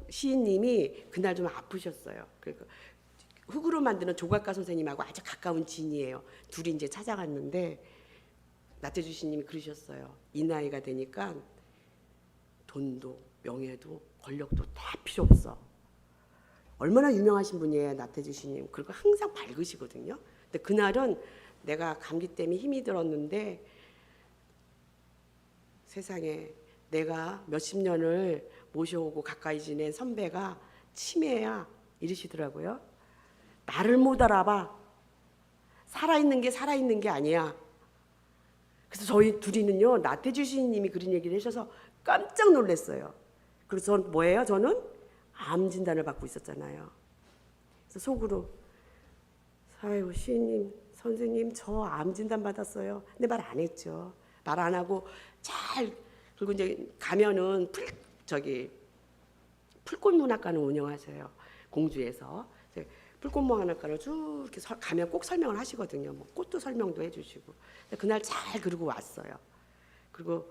시인님이 그날 좀 아프셨어요. 그리고 흙으로 만드는 조각가 선생님하고 아주 가까운 지인이에요. 둘이 이제 찾아갔는데 나태주 스님이 그러셨어요. 이 나이가 되니까 돈도 명예도 권력도 다 필요 없어. 얼마나 유명하신 분이에요, 나태주 스님. 그리고 항상 밝으시거든요. 근데 그날은 내가 감기 때문에 힘이 들었는데 세상에 내가 몇십 년을 모셔오고 가까이 지낸 선배가 치매야 이러시더라고요. 나를 못 알아봐. 살아있는 게 살아있는 게 아니야. 그래서 저희 둘이는요, 나태주 시인님이 그런 얘기를 하셔서 깜짝 놀랐어요. 그래서 전 뭐예요? 저는 암 진단을 받고 있었잖아요. 그래서 속으로 아이고 시인님, 선생님 저 암 진단 받았어요. 근데 말 안 했죠. 말 안 하고 잘 그리고 이제 가면은 풀꽃 문학관을 운영하세요. 공주에서 풀꽃 문학관을 쭉 이렇게 가면 꼭 설명을 하시거든요. 뭐 꽃도 설명도 해주시고. 그날 잘 그러고 왔어요. 그리고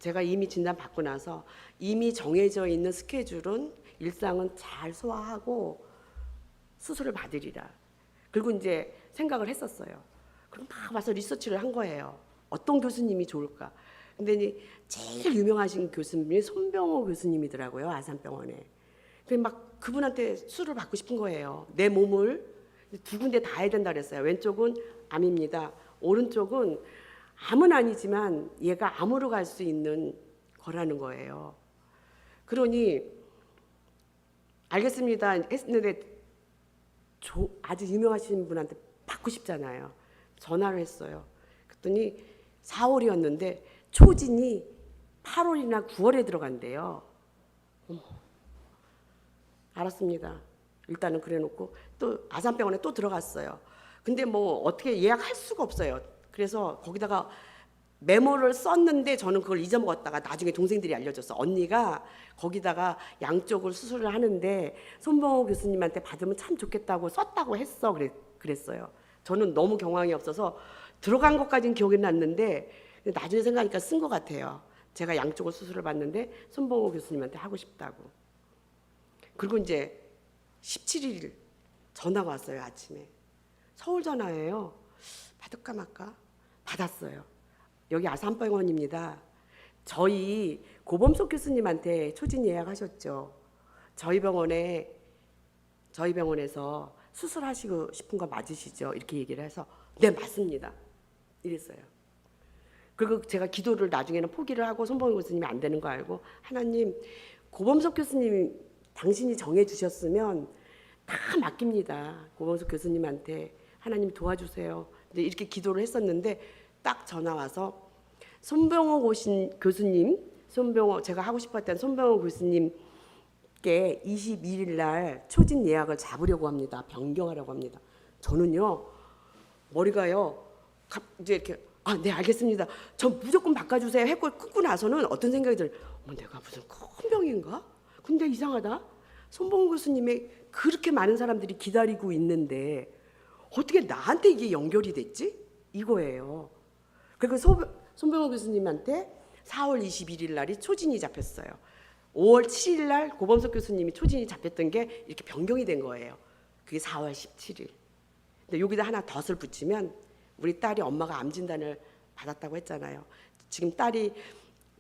제가 이미 진단 받고 나서 이미 정해져 있는 스케줄은 일상은 잘 소화하고 수술을 받으리라. 그리고 이제 생각을 했었어요. 그럼 막 와서 리서치를 한 거예요. 어떤 교수님이 좋을까? 근데 제일 유명하신 교수님이 손병호 교수님이더라고요. 아산병원에. 막 그분한테 수술을 받고 싶은 거예요. 내 몸을 두 군데 다 해야 된다 그랬어요. 왼쪽은 암입니다. 오른쪽은 암은 아니지만 얘가 암으로 갈 수 있는 거라는 거예요. 그러니 알겠습니다 했는데 아주 유명하신 분한테 받고 싶잖아요. 전화를 했어요. 그랬더니 4월이었는데 초진이 8월이나 9월에 들어간대요. 알았습니다. 일단은 그래놓고 또 아산병원에 또 들어갔어요. 근데 뭐 어떻게 예약할 수가 없어요. 그래서 거기다가 메모를 썼는데 저는 그걸 잊어먹었다가 나중에 동생들이 알려줬어. 언니가 거기다가 양쪽을 수술을 하는데 손봉호 교수님한테 받으면 참 좋겠다고 썼다고 했어. 그랬어요. 저는 너무 경황이 없어서 들어간 것까지는 기억이 났는데 나중에 생각하니까 쓴 것 같아요. 제가 양쪽을 수술을 받는데 손봉호 교수님한테 하고 싶다고. 그리고 이제 17일 전화가 왔어요. 아침에. 서울 전화예요. 받을까 말까? 받았어요. 여기 아산병원입니다. 저희 고범석 교수님한테 초진 예약하셨죠. 저희 병원에서 수술하시고 싶은 거 맞으시죠? 이렇게 얘기를 해서 네 맞습니다. 이랬어요. 그리고 제가 기도를 나중에는 포기를 하고 손봉희 교수님이 안 되는 거 알고 하나님 고범석 교수님 당신이 정해주셨으면 다 맡깁니다. 고범석 교수님한테 하나님 도와주세요. 이렇게 기도를 했었는데 딱 전화 와서 손병호 교수님, 제가 하고 싶었던 손병호 교수님께 22일 날 초진 예약을 잡으려고 합니다. 변경하려고 합니다. 저는요 머리가요 이제 이렇게 네 알겠습니다. 저 무조건 바꿔주세요 했고 끊고 나서는 어떤 생각이 들어요. 내가 무슨 큰 병인가? 근데 이상하다. 손봉호 교수님이 그렇게 많은 사람들이 기다리고 있는데 어떻게 나한테 이게 연결이 됐지? 이거예요. 그리고 손병호 교수님한테 4월 21일 날이 초진이 잡혔어요. 5월 7일 날 고범석 교수님이 초진이 잡혔던 게 이렇게 변경이 된 거예요. 그게 4월 17일. 근데 여기다 하나 덫을 붙이면 우리 딸이 엄마가 암 진단을 받았다고 했잖아요. 지금 딸이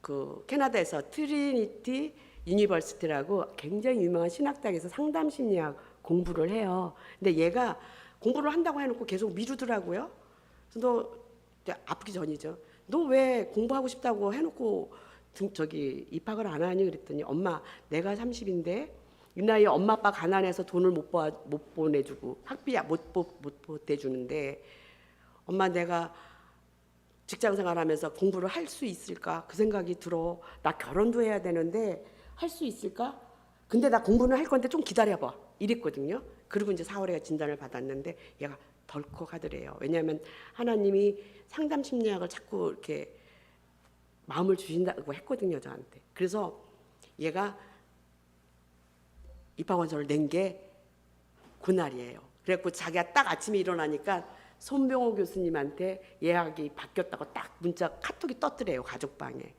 그 캐나다에서 트리니티 유니버시티라고 굉장히 유명한 신학대학에서 상담 심리학 공부를 해요. 근데 얘가 공부를 한다고 해놓고 계속 미루더라고요. 그래서 너 아프기 전이죠. 너 왜 공부하고 싶다고 해놓고 입학을 안 하니 그랬더니 엄마 내가 30인데 이 나이에 엄마 아빠 가난해서 돈을 못 보내주고 학비 못 보태주는데 엄마 내가 직장생활하면서 공부를 할 수 있을까 그 생각이 들어. 나 결혼도 해야 되는데 할 수 있을까? 근데 나 공부는 할 건데 좀 기다려봐 이랬거든요. 그리고 이제 4월에 진단을 받았는데 얘가 덜컥하더래요. 왜냐하면 하나님이 상담 심리학을 자꾸 이렇게 마음을 주신다고 했거든요 저한테. 그래서 얘가 입학원서를 낸 게 그날이에요. 그래갖고 자기가 딱 아침에 일어나니까 손병호 교수님한테 예약이 바뀌었다고 딱 문자 카톡이 떴더래요 가족방에.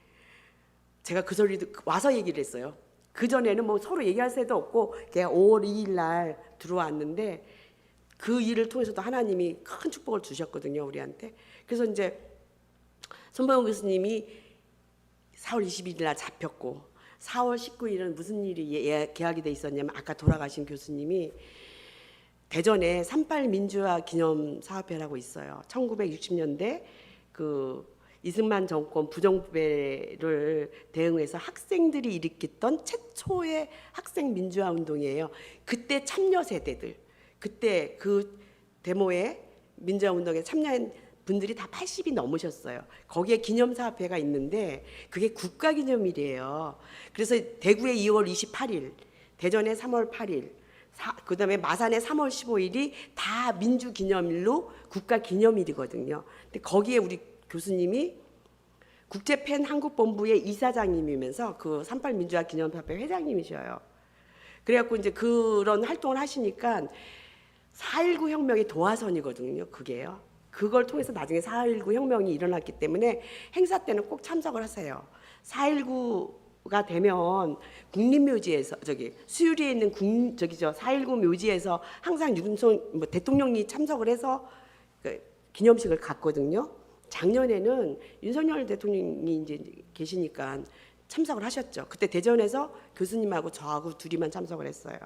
제가 그 소리 와서 얘기를 했어요. 그 전에는 뭐 서로 얘기할 새도 없고 그냥 5월 2일 날 들어왔는데 그 일을 통해서도 하나님이 큰 축복을 주셨거든요, 우리한테. 그래서 이제 손범용 교수님이 4월 21일 날 잡혔고 4월 19일은 무슨 일이 계약이 돼 있었냐면 아까 돌아가신 교수님이 대전에 38 민주화 기념 사업회라고 있어요. 1960년대 그 이승만 정권 부정부패를 대응해서 학생들이 일으켰던 최초의 학생 민주화 운동이에요. 그때 참여 세대들, 그때 그 데모에 민주화 운동에 참여한 분들이 다 80이 넘으셨어요. 거기에 기념사업회가 있는데 그게 국가기념일이에요. 그래서 대구에 2월 28일, 대전에 3월 8일, 그다음에 마산에 3월 15일이 다 민주기념일로 국가기념일이거든요. 근데 거기에 우리 교수님이 국제팬 한국본부의 이사장님이면서 그 38 민주화 기념사업회 회장님이셔요. 그래갖고 이제 그런 활동을 하시니까 4.19 혁명의 도화선이거든요. 그게요. 그걸 통해서 나중에 4.19 혁명이 일어났기 때문에 행사 때는 꼭 참석을 하세요. 4.19가 되면 국립묘지에서 수유리에 있는 4.19 묘지에서 항상 윤석열 대통령이 참석을 해서 그 기념식을 갔거든요. 작년에는 윤석열 대통령이 이제 계시니까 참석을 하셨죠. 그때 대전에서 교수님하고 저하고 둘이만 참석을 했어요.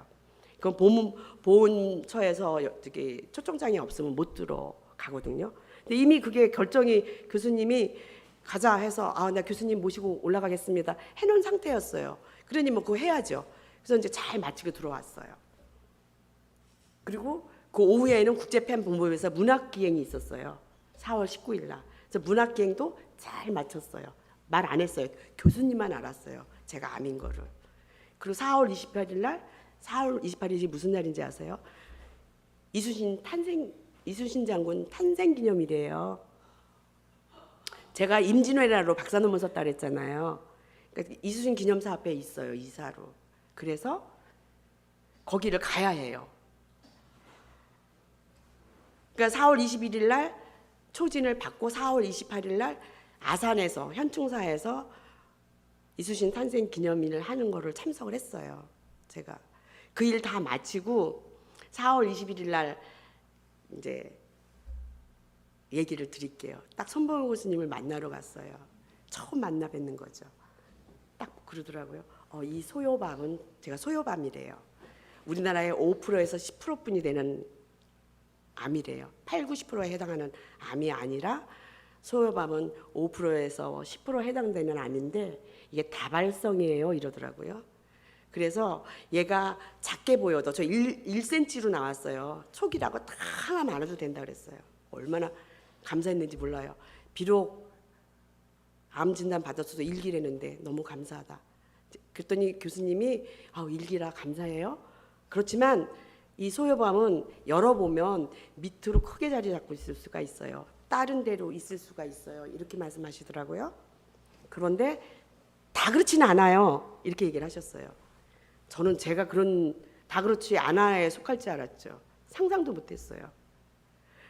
그건 보훈처에서 초청장이 없으면 못 들어가거든요. 근데 이미 그게 결정이 교수님이 가자 해서 나 교수님 모시고 올라가겠습니다 해놓은 상태였어요. 그러니 뭐 그거 해야죠. 그래서 이제 잘 마치고 들어왔어요. 그리고 그 오후에는 국제팬 본부에서 문학기행이 있었어요. 4월 19일 날. 그래서 문학기행도 잘 마쳤어요. 말 안 했어요. 교수님만 알았어요. 제가 암인 거를. 그리고 4월 28일 날 4월 28일이 무슨 날인지 아세요? 이순신 장군 탄생 기념일이에요. 제가 임진왜란으로 박사 논문 썼다 그랬잖아요. 그러니까 이순신 기념사업회에 있어요, 이사로. 그래서 거기를 가야 해요. 그러니까 4월 21일 날 초진을 받고 4월 28일 날 아산에서 현충사에서 이순신 탄생 기념일을 하는 거를 참석을 했어요. 제가 그 일 다 마치고 4월 21일 날 이제 얘기를 드릴게요. 딱 손범용 교수님을 만나러 갔어요. 처음 만나 뵙는 거죠. 딱 그러더라고요. 이 소요밤은 제가 소요밤이래요. 우리나라의 5%에서 10%뿐이 되는 암이래요. 8, 90%에 해당하는 암이 아니라 소요밤은 5%에서 10% 해당되는 암인데 이게 다발성이에요 이러더라고요. 그래서 얘가 작게 보여도 저 1cm로 나왔어요. 촉이라고 다 하나만 안아도 된다 그랬어요. 얼마나 감사했는지 몰라요. 비록 암 진단 받았어도 일기라는데 너무 감사하다. 그랬더니 교수님이 일기라 감사해요. 그렇지만 이 소요밤은 열어보면 밑으로 크게 자리 잡고 있을 수가 있어요. 다른 데로 있을 수가 있어요. 이렇게 말씀하시더라고요. 그런데 다 그렇지는 않아요. 이렇게 얘기를 하셨어요. 저는 제가 다 그렇지 않아에 속할 줄 알았죠. 상상도 못했어요.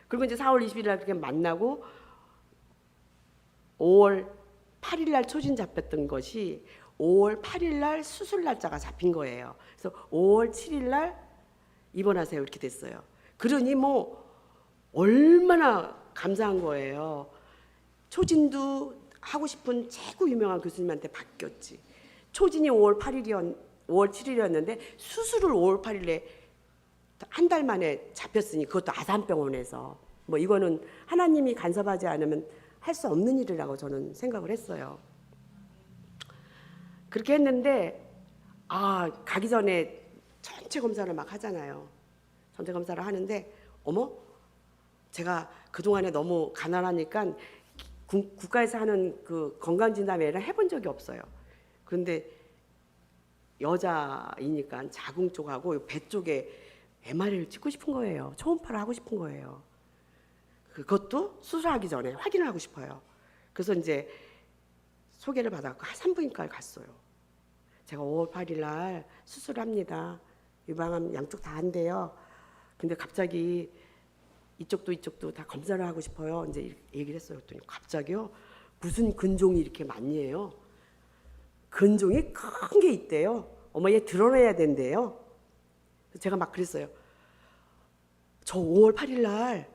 그리고 이제 4월 20일 날 그렇게 만나고 5월 8일 날 초진 잡혔던 것이 5월 8일 날 수술 날짜가 잡힌 거예요. 그래서 5월 7일 날 입원하세요 이렇게 됐어요. 그러니 뭐 얼마나 감사한 거예요. 초진도 하고 싶은 최고 유명한 교수님한테 바뀌었지. 초진이 5월 7일이었는데 수술을 5월 8일에 한 달 만에 잡혔으니 그것도 아산병원에서 뭐 이거는 하나님이 간섭하지 않으면 할 수 없는 일이라고 저는 생각을 했어요. 그렇게 했는데 가기 전에 전체 검사를 막 하잖아요. 전체 검사를 하는데 제가 그동안에 너무 가난하니까 국가에서 하는 그 건강진단회를 해본 적이 없어요. 그런데 여자이니까 자궁 쪽하고 배 쪽에 MRI를 찍고 싶은 거예요. 초음파를 하고 싶은 거예요. 그것도 수술하기 전에 확인을 하고 싶어요. 그래서 이제 소개를 받아서 산부인과를 갔어요. 제가 5월 8일 날 수술합니다. 유방암 양쪽 다 한대요. 근데 갑자기 이쪽도 다 검사를 하고 싶어요. 이제 얘기를 했어요. 그랬더니 갑자기요. 무슨 근종이 이렇게 많니 해요. 근종이 큰 게 있대요. 어머 얘 드러내야 된대요. 제가 막 그랬어요. 저 5월 8일 날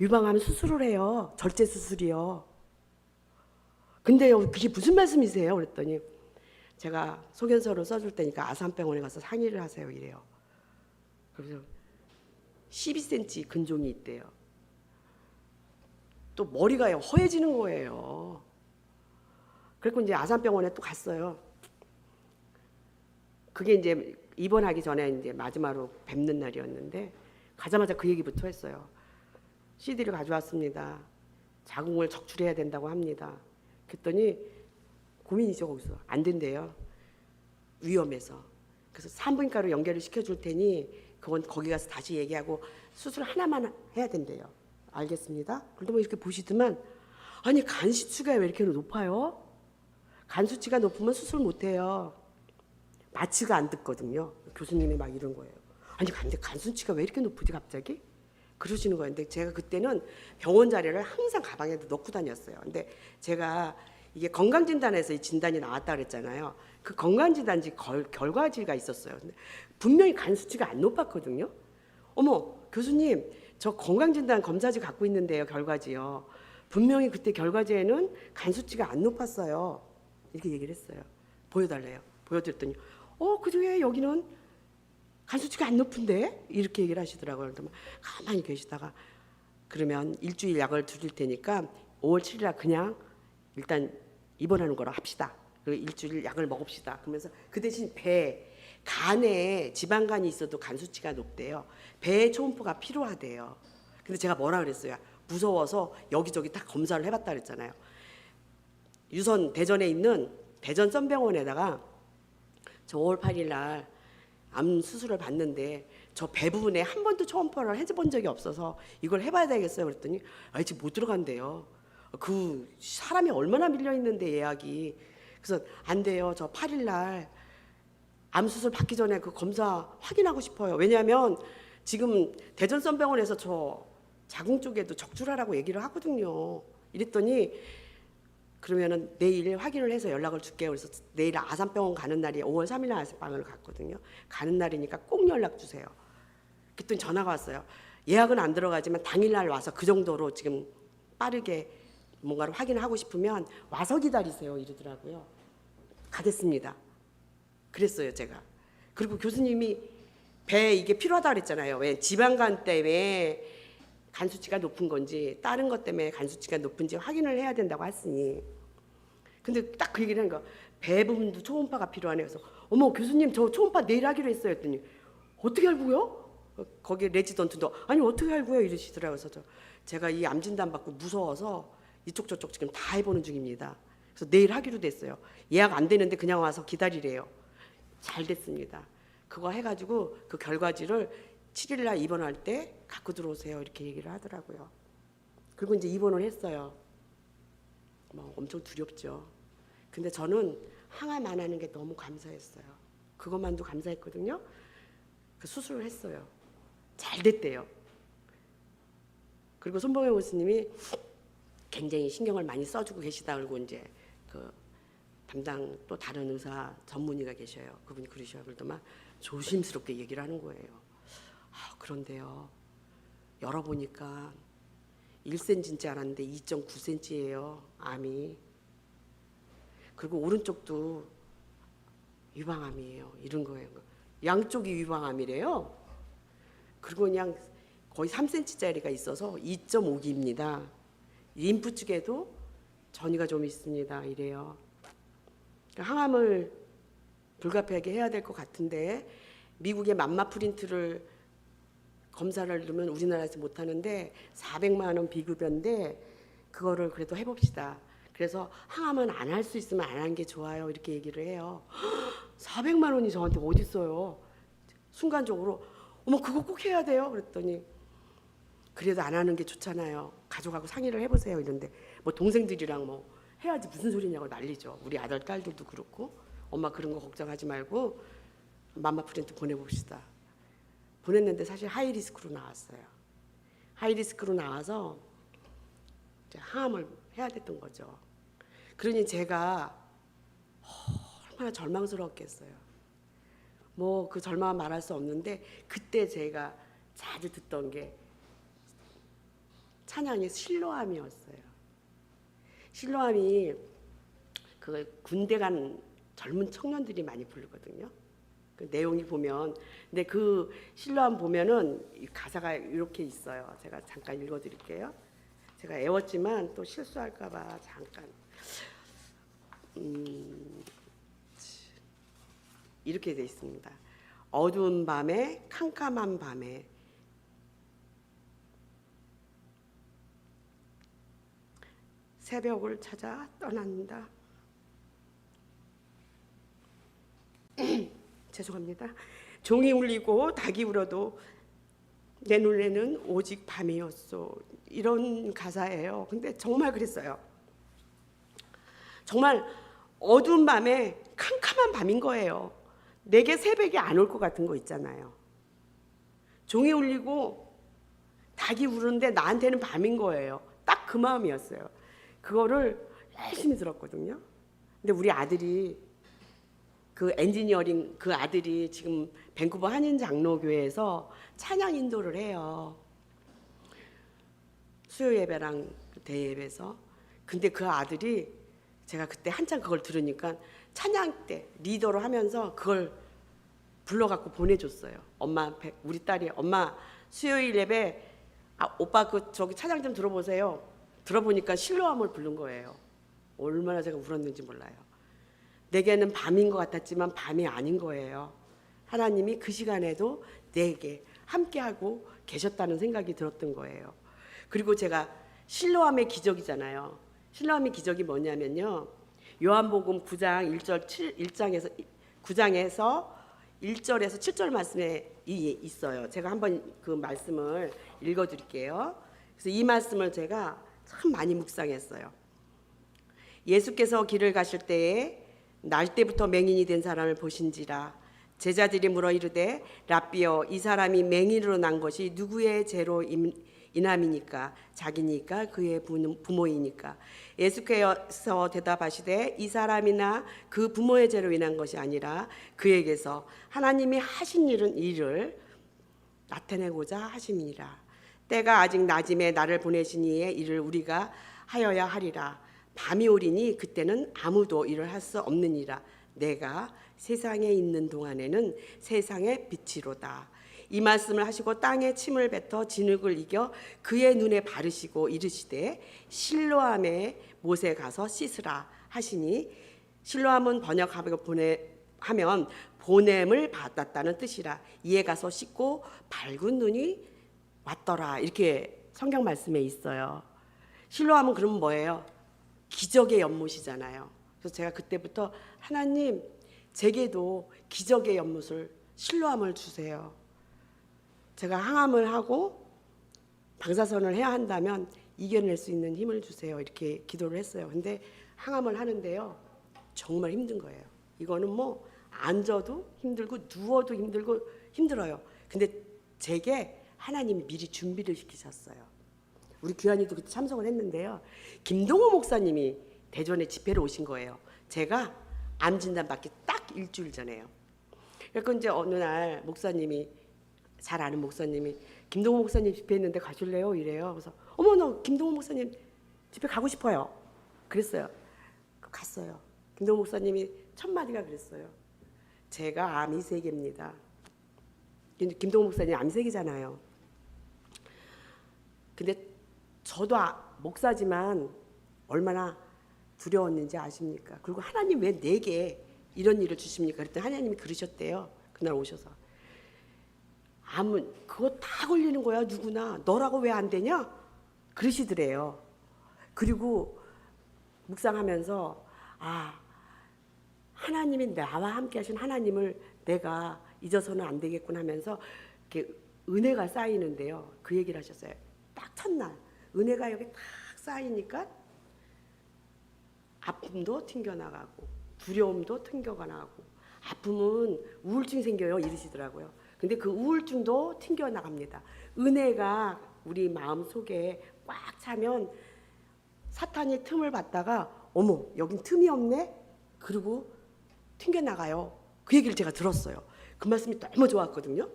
유방암 수술을 해요. 절제 수술이요. 근데요 그게 무슨 말씀이세요? 그랬더니 제가 소견서를 써줄 테니까 아산병원에 가서 상의를 하세요 이래요. 그래서 12cm 근종이 있대요. 또 머리가 허해지는 거예요. 그래서 이제 아산병원에 또 갔어요. 그게 이제 입원하기 전에 이제 마지막으로 뵙는 날이었는데 가자마자 그 얘기부터 했어요. CD를 가져왔습니다. 자궁을 적출해야 된다고 합니다. 그랬더니 고민이죠 거기서. 안 된대요. 위험해서. 그래서 산부인과로 연결을 시켜줄 테니 그건 거기 가서 다시 얘기하고 수술 하나만 해야 된대요. 알겠습니다. 그런데 뭐 이렇게 보시더만 아니 간 수치가 왜 이렇게 높아요? 간 수치가 높으면 수술 못해요. 마취가 안 듣거든요. 교수님이 막 이런 거예요. 아니 근데 간 수치가 왜 이렇게 높으지 갑자기? 그러시는 거예요. 근데 제가 그때는 병원 자료를 항상 가방에 넣고 다녔어요. 근데 제가 이게 건강진단에서 이 진단이 나왔다 그랬잖아요. 그 건강진단지 결과지가 있었어요. 근데 분명히 간 수치가 안 높았거든요. 어머 교수님 저 건강진단 검사지 갖고 있는데요. 결과지요. 분명히 그때 결과지에는 간 수치가 안 높았어요. 이렇게 얘기를 했어요. 보여달래요. 보여드렸더니 그중에 여기는 간 수치가 안 높은데 이렇게 얘기를 하시더라고요. 그래서 가만히 계시다가 그러면 일주일 약을 드릴 테니까 5월 7일 날 그냥 일단 입원하는 거로 합시다. 그리고 일주일 약을 먹읍시다. 그러면서 그 대신 간에 지방간이 있어도 간 수치가 높대요. 배에 초음파가 필요하대요. 근데 제가 뭐라 그랬어요? 무서워서 여기저기 다 검사를 해봤다 그랬잖아요. 유선 대전에 있는 대전 썬병원에다가 저 5월 8일 날 암 수술을 받는데 저 배 부분에 한 번도 초음파를 해본 적이 없어서 이걸 해봐야 되겠어요. 그랬더니 지금 못 들어간대요. 그 사람이 얼마나 밀려 있는데 예약이. 그래서 안 돼요. 저 8일 날 암 수술 받기 전에 그 검사 확인하고 싶어요. 왜냐하면 지금 대전 썬병원에서 저 자궁 쪽에도 적출하라고 얘기를 하거든요. 이랬더니 그러면은 내일 확인을 해서 연락을 줄게요. 그래서 내일 아산병원 가는 날이 5월 3일 날 아산병원을 갔거든요. 가는 날이니까 꼭 연락 주세요. 그랬더니 전화가 왔어요. 예약은 안 들어가지만 당일날 와서 그 정도로 지금 빠르게 뭔가를 확인하고 싶으면 와서 기다리세요 이러더라고요. 가겠습니다. 그랬어요 제가. 그리고 교수님이 배에 이게 필요하다 그랬잖아요. 왜 지방간 때문에 간 수치가 높은 건지 다른 것 때문에 간 수치가 높은지 확인을 해야 된다고 했으니. 근데 딱 그 얘기를 하는 거야. 배 부분도 초음파가 필요하네. 그래서 어머 교수님 저 초음파 내일 하기로 했어요 했더니 어떻게 알고요? 거기 레지던트도 아니 어떻게 알고요 이러시더라고요. 그래서 제가 이 암 진단 받고 무서워서 이쪽 저쪽 지금 다 해보는 중입니다. 그래서 내일 하기로 됐어요. 예약 안 되는데 그냥 와서 기다리래요. 잘 됐습니다. 그거 해가지고 그 결과지를 7일 날 입원할 때 갖고 들어오세요 이렇게 얘기를 하더라고요. 그리고 이제 입원을 했어요. 엄청 두렵죠. 근데 저는 항암 안 하는 게 너무 감사했어요. 그것만도 감사했거든요. 그 수술을 했어요. 잘 됐대요. 그리고 손봉영 교수님이 굉장히 신경을 많이 써주고 계시다. 그리고 이제 그 담당 또 다른 의사 전문의가 계셔요. 그분이 그러셔요. 그러더만 조심스럽게 얘기를 하는 거예요. 그런데요. 열어보니까 1cm인 줄 알았는데 2.9cm예요. 암이. 그리고 오른쪽도 유방암이에요. 이런 거예요. 양쪽이 유방암이래요. 그리고 그냥 거의 3cm짜리가 있어서 2.5기입니다. 림프 쪽에도 전이가 좀 있습니다. 이래요. 항암을 불가피하게 해야 될 것 같은데 미국의 맘마 프린트를 검사를 넣으면 우리나라에서 못하는데 400만 원 비급여인데 그거를 그래도 해봅시다. 그래서 항암은 안 할 수 있으면 안 하는 게 좋아요. 이렇게 얘기를 해요. 400만 원이 저한테 어디 있어요. 순간적으로 어머 그거 꼭 해야 돼요. 그랬더니 그래도 안 하는 게 좋잖아요. 가족하고 상의를 해보세요. 이런데 뭐 동생들이랑 뭐 해야지 무슨 소리냐고 난리죠. 우리 아들 딸들도 그렇고 엄마 그런 거 걱정하지 말고 맘마 프린트 보내봅시다. 보냈는데 사실 하이리스크로 나왔어요. 하이리스크로 나와서 이제 항암을 해야 됐던 거죠. 그러니 제가 얼마나 절망스러웠겠어요. 뭐 그 절망은 말할 수 없는데 그때 제가 자주 듣던 게 찬양이 실로암이었어요. 실로암이 그 군대 간 젊은 청년들이 많이 부르거든요. 그 내용이 보면 근데 그 실로암 보면은 이 가사가 이렇게 있어요. 제가 잠깐 읽어드릴게요. 제가 애웠지만 또 실수할까봐 잠깐 이렇게 돼 있습니다. 어두운 밤에 캄캄한 밤에 새벽을 찾아 떠난다. 죄송합니다. 종이 울리고 닭이 울어도 내 눈에는 오직 밤이었소. 이런 가사예요. 근데 정말 그랬어요. 정말 어두운 밤에 캄캄한 밤인 거예요. 내게 새벽이 안 올 것 같은 거 있잖아요. 종이 울리고 닭이 우는데 나한테는 밤인 거예요. 딱 그 마음이었어요. 그거를 열심히 들었거든요. 근데 우리 아들이 그 엔지니어링 그 아들이 지금 밴쿠버 한인 장로교회에서 찬양 인도를 해요. 수요 예배랑 대예 예배에서. 근데 그 아들이 제가 그때 한참 그걸 들으니까 찬양 때 리더로 하면서 그걸 불러갖고 보내줬어요. 엄마, 우리 딸이 엄마 수요일 예배 오빠 그 저기 찬양 좀 들어보세요. 들어보니까 실로암을 부른 거예요. 얼마나 제가 울었는지 몰라요. 내게는 밤인 것 같았지만 밤이 아닌 거예요. 하나님이 그 시간에도 내게 함께하고 계셨다는 생각이 들었던 거예요. 그리고 제가 실로암의 기적이잖아요. 실로암의 기적이 뭐냐면요. 요한복음 9장에서 1절에서 7절 말씀에 있어요. 제가 한번 그 말씀을 읽어드릴게요. 그래서 이 말씀을 제가 참 많이 묵상했어요. 예수께서 길을 가실 때에 날 때부터 맹인이 된 사람을 보신지라. 제자들이 물어 이르되 랍비여 이 사람이 맹인으로 난 것이 누구의 죄로 인함이니까 자기니까 그의 부모이니까. 예수께서 대답하시되 이 사람이나 그 부모의 죄로 인한 것이 아니라 그에게서 하나님이 하신 일을 나타내고자 하심이니라. 때가 아직 낮음에 나를 보내신 이의 일을 우리가 하여야 하리라. 밤이 오리니 그때는 아무도 일을 할 수 없느니라. 내가 세상에 있는 동안에는 세상의 빛이로다. 이 말씀을 하시고 땅에 침을 뱉어 진흙을 이겨 그의 눈에 바르시고 이르시되 실로암에 못에 가서 씻으라 하시니 실로암은 번역하면 보냄을 받았다는 뜻이라. 이에 가서 씻고 밝은 눈이 왔더라. 이렇게 성경 말씀에 있어요. 실로암은 그러면 뭐예요? 기적의 연못이잖아요. 그래서 제가 그때부터 하나님 제게도 기적의 연못을 실로암을 주세요. 제가 항암을 하고 방사선을 해야 한다면 이겨낼 수 있는 힘을 주세요. 이렇게 기도를 했어요. 근데 항암을 하는데요. 정말 힘든 거예요. 이거는 뭐 앉아도 힘들고 누워도 힘들고 힘들어요. 근데 제게 하나님이 미리 준비를 시키셨어요. 우리 귀환이도 그때 참석을 했는데요. 김동호 목사님이 대전에 집회를 오신 거예요. 제가 암 진단 받기 딱 일주일 전에요. 그러니까 이제 어느 날 목사님이 잘 아는 목사님이 김동호 목사님 집회 했는데 가실래요? 이래요. 그래서 어머 너 김동호 목사님 집회 가고 싶어요. 그랬어요. 갔어요. 김동호 목사님이 첫 마디가 그랬어요. 제가 암이 3개입니다. 김동호 목사님 암이 3개잖아요. 근데 저도 목사지만 얼마나 두려웠는지 아십니까? 그리고 하나님 왜 내게 이런 일을 주십니까? 그랬더니 하나님이 그러셨대요. 그날 오셔서. 암은 그거 다 걸리는 거야 누구나. 너라고 왜 안 되냐? 그러시더래요. 그리고 묵상하면서 하나님이 나와 함께 하신 하나님을 내가 잊어서는 안 되겠구나 하면서 이렇게 은혜가 쌓이는데요. 그 얘기를 하셨어요. 딱 첫날 은혜가 여기 딱 쌓이니까 아픔도 튕겨나가고 두려움도 튕겨나가고 아픔은 우울증이 생겨요 이러시더라고요. 근데 그 우울증도 튕겨나갑니다. 은혜가 우리 마음속에 꽉 차면 사탄이 틈을 받다가 어머 여긴 틈이 없네? 그리고 튕겨나가요. 그 얘기를 제가 들었어요. 그 말씀이 너무 좋았거든요.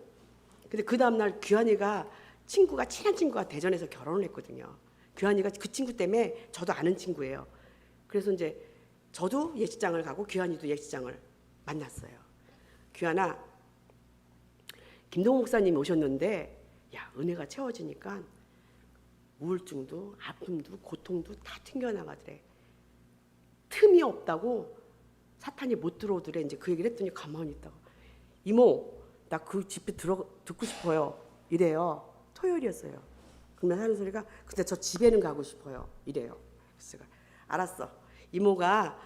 근데 그 다음날 규환이가 친한 친구가 대전에서 결혼을 했거든요. 규환이가 그 친구 때문에 저도 아는 친구예요. 그래서 이제 저도 예식장을 가고 규환이도 예식장을 만났어요. 규환아, 김동호 목사님이 오셨는데 야, 은혜가 채워지니까 우울증도 아픔도 고통도 다 튕겨나가더래. 틈이 없다고 사탄이 못 들어오더래. 이제 그 얘기를 했더니 가만히 있다가 이모, 나 그 집회 듣고 싶어요. 이래요. 토요일이었어요. 그러면 하는 소리가 근데 저 집에는 가고 싶어요. 이래요. 그래서 제가 알았어. 이모가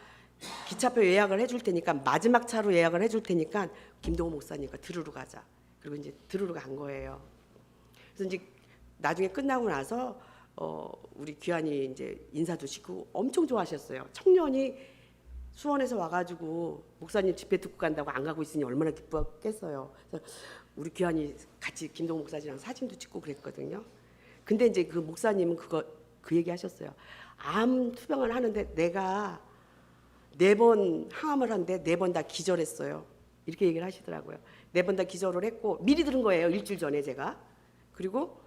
기차표 예약을 해줄 테니까 마지막 차로 예약을 해줄 테니까 김동호 목사님과 들으러 가자. 그리고 이제 들으러 간 거예요. 그래서 이제 나중에 끝나고 나서 우리 귀환이 이제 인사도 시키고 엄청 좋아하셨어요. 청년이 수원에서 와가지고 목사님 집회 듣고 간다고 안 가고 있으니 얼마나 기뻤겠어요. 그래서 우리 귀환이 같이 김동호 목사님이랑 사진도 찍고 그랬거든요. 근데 이제 그 목사님은 그 얘기 하셨어요. 암 투병을 하는데 내가 4번 항암을 하는데 4번 다 기절했어요. 이렇게 얘기를 하시더라고요. 4번 다 기절을 했고 미리 들은 거예요. 일주일 전에 제가. 그리고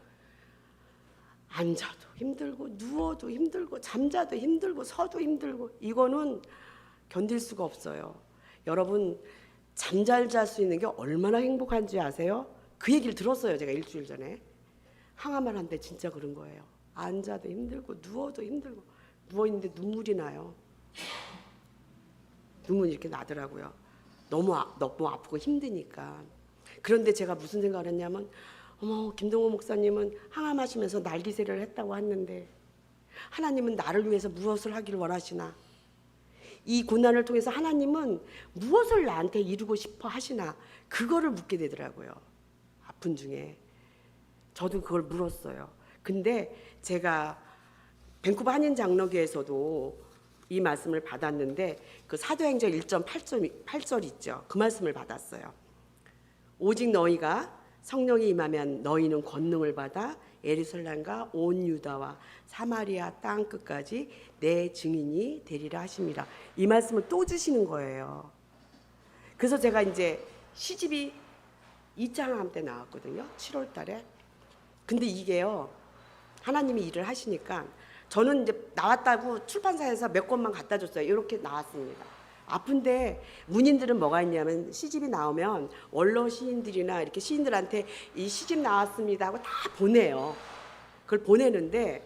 앉아도 힘들고 누워도 힘들고 잠자도 힘들고 서도 힘들고 이거는 견딜 수가 없어요. 여러분 잠 잘 잘 수 있는 게 얼마나 행복한지 아세요? 그 얘기를 들었어요. 제가 일주일 전에. 항암을 하는데 진짜 그런 거예요. 앉아도 힘들고 누워도 힘들고 누워있는데 눈물이 나요. 눈물이 이렇게 나더라고요. 너무 아프고 힘드니까. 그런데 제가 무슨 생각을 했냐면 어머 김동호 목사님은 항암하시면서 날기세를 했다고 했는데 하나님은 나를 위해서 무엇을 하기를 원하시나? 이 고난을 통해서 하나님은 무엇을 나한테 이루고 싶어 하시나? 그거를 묻게 되더라고요. 아픈 중에. 저도 그걸 물었어요. 근데 제가 밴쿠버 한인장로교에서도 이 말씀을 받았는데 그 사도행전 1.8절 있죠. 그 말씀을 받았어요. 오직 너희가 성령이 임하면 너희는 권능을 받아 예루살렘과 온 유다와 사마리아 땅 끝까지 내 증인이 되리라 하십니다. 이 말씀을 또 주시는 거예요. 그래서 제가 이제 시집이 2장함 때 나왔거든요. 7월 달에. 근데 이게요. 하나님이 일을 하시니까 저는 이제 나왔다고 출판사에서 몇 권만 갖다 줬어요. 이렇게 나왔습니다. 아픈데 문인들은 뭐가 있냐면 시집이 나오면 원로 시인들이나 이렇게 시인들한테 이 시집 나왔습니다 하고 다 보내요. 그걸 보내는데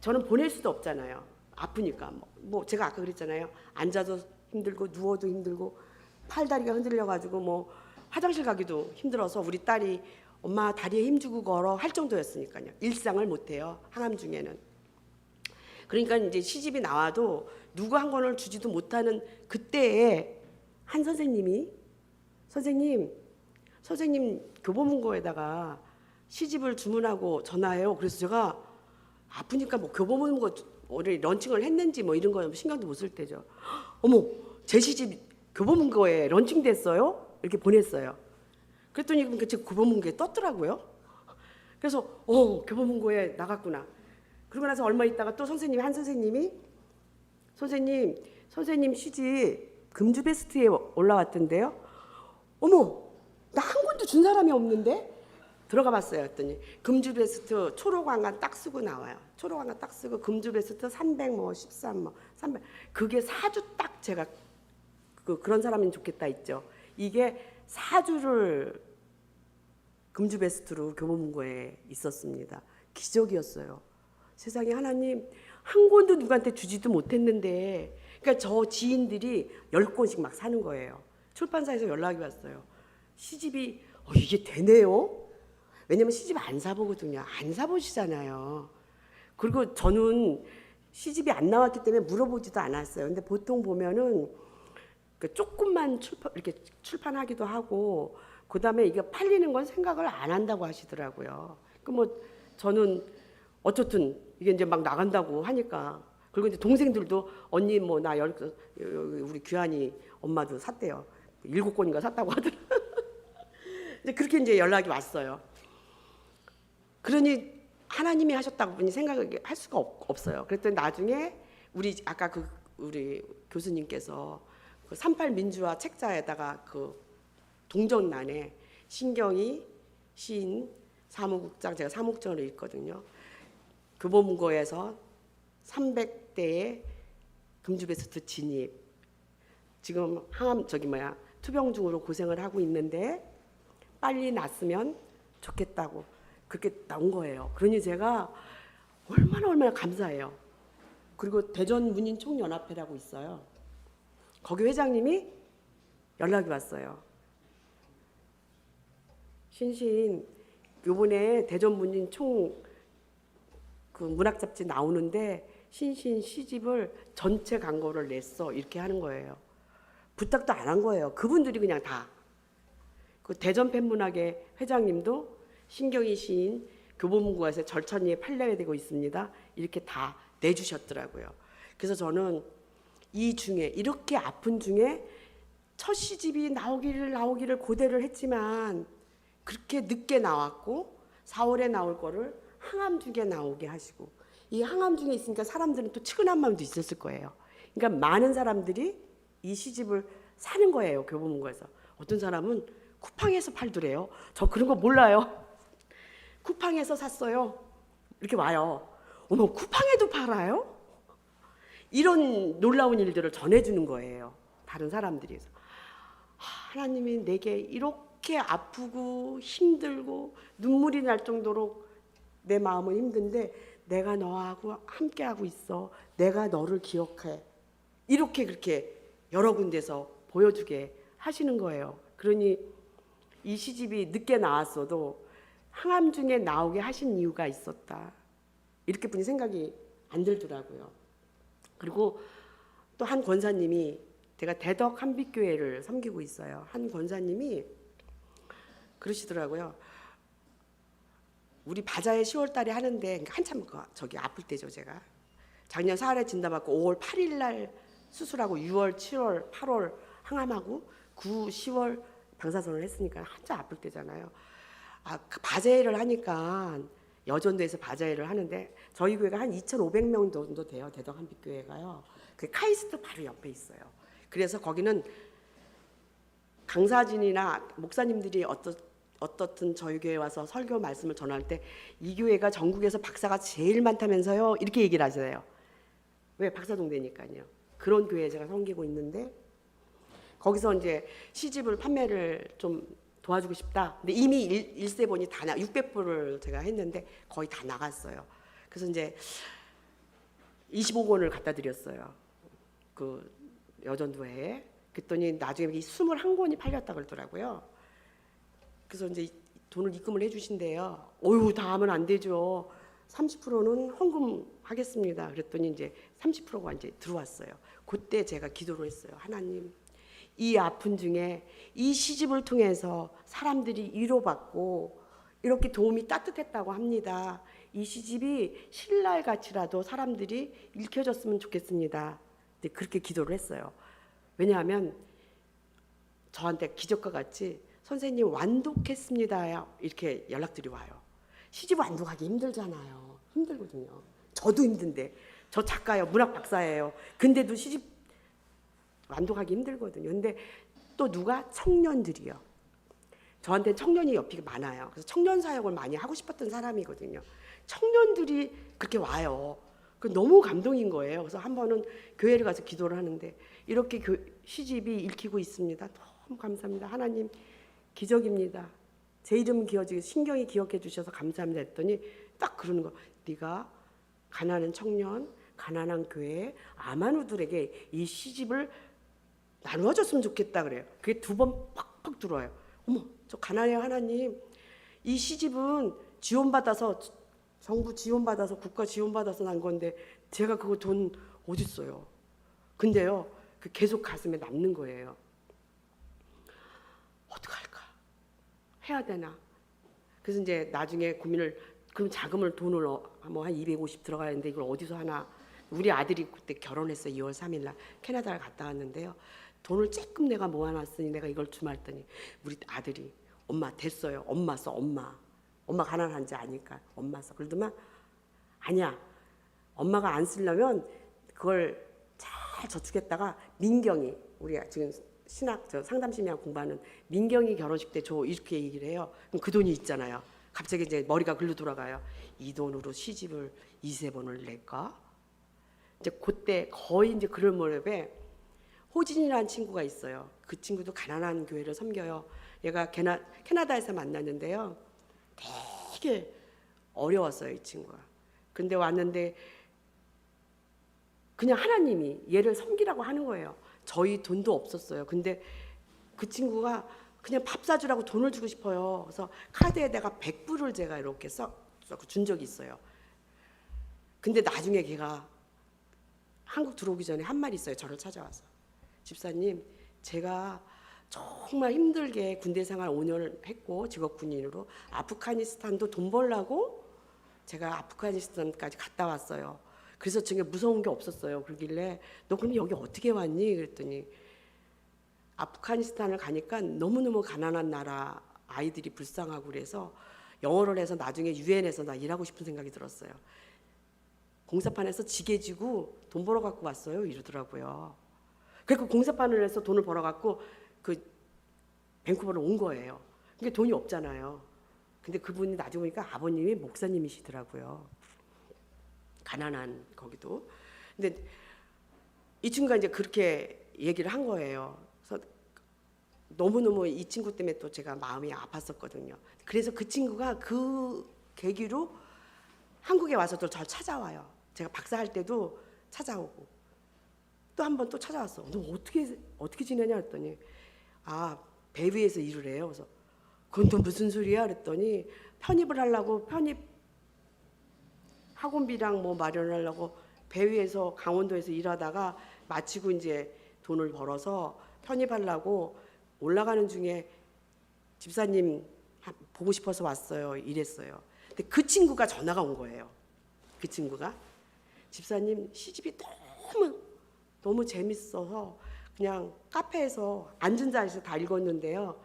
저는 보낼 수도 없잖아요. 아프니까. 뭐 제가 아까 그랬잖아요. 앉아도 힘들고 누워도 힘들고 팔다리가 흔들려가지고 뭐 화장실 가기도 힘들어서 우리 딸이 엄마 다리에 힘주고 걸어 할 정도였으니까요. 일상을 못해요. 항암 중에는. 그러니까 이제 시집이 나와도 누구 한 권을 주지도 못하는 그때에 한 선생님이 선생님 교보문고에다가 시집을 주문하고 전화해요. 그래서 제가 아프니까 뭐 교보문고 우리 런칭을 했는지 뭐 이런 거 신경도 못 쓸 때죠. 어머 제 시집 교보문고에 런칭됐어요? 이렇게 보냈어요. 그랬더니 그러니까 제 교보문고에 떴더라고요. 그래서 교보문고에 나갔구나. 그러고 나서 얼마 있다가 또 한 선생님이 선생님 시집 금주베스트에 올라왔던데요. 어머 나 한 권도 준 사람이 없는데 들어가 봤어요. 했더니 금주베스트 초록왕관 딱 쓰고 나와요. 초록왕관 딱 쓰고 금주베스트 300 뭐 13 뭐 300 그게 4주 딱 제가 그런 사람이면 좋겠다 있죠. 이게 4주를 금주베스트로 교보문고에 있었습니다. 기적이었어요. 세상에 하나님 한 권도 누구한테 주지도 못했는데 그러니까 저 지인들이 10권씩 막 사는 거예요. 출판사에서 연락이 왔어요. 시집이 이게 되네요. 왜냐면 시집 안 사보거든요. 안 사보시잖아요. 그리고 저는 시집이 안 나왔기 때문에 물어보지도 않았어요. 근데 보통 보면은 조금만 이렇게 출판하기도 하고 그다음에 이게 팔리는 건 생각을 안 한다고 하시더라고요. 뭐 저는 어쨌든 이게 이제 막 나간다고 하니까 그리고 이제 동생들도 언니 뭐 나 우리 규환이 엄마도 샀대요. 7권인가 샀다고 하더라. 이제 그렇게 이제 연락이 왔어요. 그러니 하나님이 하셨다고 보니 생각을 할 수가 없어요. 그랬더니 나중에 우리 아까 우리 교수님께서 그 38 민주화 책자에다가 동정란에 신경희 시인 사무국장, 제가 사무국장으로 있거든요. 교보문고에서 300대의 금주베스트 진입, 지금 항암 투병중으로 고생을 하고 있는데 빨리 낫으면 좋겠다고 그렇게 나온 거예요. 그러니 제가 얼마나 감사해요. 그리고 대전문인총연합회라고 있어요. 거기 회장님이 연락이 왔어요. 신신 요번에 대전문인총 그 문학 잡지 나오는데 신신 시집을 전체 광고를 냈어, 이렇게 하는 거예요. 부탁도 안 한 거예요. 그분들이 그냥 다. 그 대전 팬문학의 회장님도 신경희 시인 교보문고에서 절찬리에 판례가 되고 있습니다, 이렇게 다 내주셨더라고요. 그래서 저는 이 중에, 이렇게 아픈 중에 첫 시집이 나오기를 고대를 했지만 그렇게 늦게 나왔고 4월에 나올 거를 항암 중에 나오게 하시고, 이 항암 중에 있으니까 사람들은 또 측은한 마음도 있었을 거예요. 그러니까 많은 사람들이 이 시집을 사는 거예요, 교보문고에서. 어떤 사람은 쿠팡에서 팔더래요. 저 그런 거 몰라요. 쿠팡에서 샀어요. 이렇게 와요. 어머, 쿠팡에도 팔아요? 이런 놀라운 일들을 전해주는 거예요, 다른 사람들이. 하나님이 내게 이렇게 아프고 힘들고 눈물이 날 정도로 내 마음은 힘든데 내가 너하고 함께하고 있어, 내가 너를 기억해, 이렇게 그렇게 여러 군데서 보여주게 하시는 거예요. 그러니 이 시집이 늦게 나왔어도 항암 중에 나오게 하신 이유가 있었다, 이렇게 뿐이 생각이 안 들더라고요. 그리고 또 한 권사님이, 제가 대덕 한빛교회를 섬기고 있어요. 한 권사님이 그러시더라고요. 우리 바자회 10월 달에 하는데, 그러니까 한참 저기 아플 때죠. 제가 작년 4월에 진단받고 5월 8일 날 수술하고 6월, 7월, 8월 항암하고 9, 10월 방사선을 했으니까 한참 아플 때잖아요. 그 바자회를 하니까 여전도에서 바자회를 하는데 저희 교회가 한 2,500명 정도 돼요. 대덕 한빛교회가요. 그 카이스트 바로 옆에 있어요. 그래서 거기는 강사진이나 목사님들이 어떻든 저희 교회에 와서 설교 말씀을 전할 때 이 교회가 전국에서 박사가 제일 많다면서요, 이렇게 얘기를 하세요. 왜? 박사동대니까요. 그런 교회에 제가 섬기고 있는데 거기서 이제 시집을 판매를 좀 도와주고 싶다. 근데 이미 일세본이 다 600부를 제가 했는데 거의 다 나갔어요. 그래서 이제 25권을 갖다 드렸어요, 그 여전도회에. 그랬더니 나중에 21권이 팔렸다 그러더라고요. 그래서 이제 돈을 입금을 해주신대요. 어휴, 다 하면 안 되죠. 30%는 헌금하겠습니다. 그랬더니 이제 30%가 이제 들어왔어요. 그때 제가 기도를 했어요. 하나님, 이 아픈 중에 이 시집을 통해서 사람들이 위로받고 이렇게 도움이 따뜻했다고 합니다. 이 시집이 신랄같이라도 사람들이 읽혀졌으면 좋겠습니다. 근데 그렇게 기도를 했어요. 왜냐하면 저한테 기적과 같이 선생님 완독했습니다, 이렇게 연락들이 와요. 시집 완독하기 힘들잖아요. 힘들거든요. 저도 힘든데, 저 작가예요, 문학 박사예요. 근데도 시집 완독하기 힘들거든요. 근데 또 누가? 청년들이요. 저한테 청년이 옆이 많아요. 그래서 청년 사역을 많이 하고 싶었던 사람이거든요. 청년들이 그렇게 와요. 너무 감동인 거예요. 그래서 한 번은 교회를 가서 기도를 하는데 이렇게 시집이 읽히고 있습니다. 너무 감사합니다. 하나님, 기적입니다. 제 이름 신경이 기억해 주셔서 감사합니다 했더니 딱 그러는 거. 네가 가난한 청년, 가난한 교회 아마누들에게 이 시집을 나누어줬으면 좋겠다 그래요. 그게 2번 팍팍 들어와요. 어머, 저 가난해요 하나님. 이 시집은 지원받아서, 정부 지원받아서, 국가 지원받아서 난 건데 제가 그거 돈 어디 써요. 근데요, 계속 가슴에 남는 거예요. 어떡할까? 해야 되나? 그래서 이제 나중에 고민을, 그럼 자금을, 돈을 뭐 한 250 들어가야 하는데 이걸 어디서 하나. 우리 아들이 그때 결혼했어요. 2월 3일 날 캐나다를 갔다 왔는데요. 돈을 조금 내가 모아놨으니 내가 이걸 주마 했더니 우리 아들이, 엄마 됐어요. 엄마 써, 엄마. 엄마 가난한지 아니까 엄마 써. 그러더만 아니야. 엄마가 안 쓰려면 그걸 잘 저축했다가 민경이, 우리 지금 신학 저 상담심리학 공부하는 민경이 결혼식 때 줘 이렇게 얘기를 해요. 그럼 그 돈이 있잖아요. 갑자기 이제 머리가 글로 돌아가요. 이 돈으로 시집을 2~3번을 낼까? 이제 그때 거의 이제 그럴 무렵에 호진이라는 친구가 있어요. 그 친구도 가난한 교회를 섬겨요. 얘가 캐나다에서 만났는데요. 되게 어려웠어요, 이 친구가. 근데 왔는데 그냥 하나님이 얘를 섬기라고 하는 거예요. 저희 돈도 없었어요. 근데 그 친구가 그냥 밥 사주라고 돈을 주고 싶어요. 그래서 카드에다가 100불을 제가 이렇게 준 적이 있어요. 근데 나중에 걔가 한국 들어오기 전에 한 말이 있어요. 저를 찾아와서. 집사님, 제가 정말 힘들게 군대 생활 5년을 했고 직업 군인으로 아프가니스탄도 돈 벌라고 제가 아프가니스탄까지 갔다 왔어요. 그래서 저게 무서운 게 없었어요. 그러길래 너 그럼 여기 어떻게 왔니? 그랬더니 아프가니스탄을 가니까 너무너무 가난한 나라 아이들이 불쌍하고 그래서 영어를 해서 나중에 유엔에서 나 일하고 싶은 생각이 들었어요. 공사판에서 지게 지고 돈 벌어 갖고 왔어요. 이러더라고요. 그래서 공사판을 해서 돈을 벌어 갖고 그 밴쿠버로 온 거예요. 그게 돈이 없잖아요. 근데 그분이 나중에 보니까 아버님이 목사님이시더라고요. 가난한 거기도. 근데 이 친구가 이제 그렇게 얘기를 한 거예요. 그래서 너무너무 이 친구 때문에 또 제가 마음이 아팠었거든요. 그래서 그 친구가 그 계기로 한국에 와서 또 저 찾아와요. 제가 박사할 때도 찾아오고 또 한 번 또 찾아왔어. 너 어떻게 지내냐 했더니 배 위에서 일을 해요. 그래서 그건 또 무슨 소리야? 그랬더니 편입을 하려고 편입 학원비랑 뭐 마련하려고 배 위에서 강원도에서 일하다가 마치고 이제 돈을 벌어서 편입하려고 올라가는 중에 집사님 보고 싶어서 왔어요. 이랬어요. 근데 그 친구가 전화가 온 거예요. 그 친구가 집사님 시집이 너무 재밌어서 그냥 카페에서 앉은 자리에서 다 읽었는데요.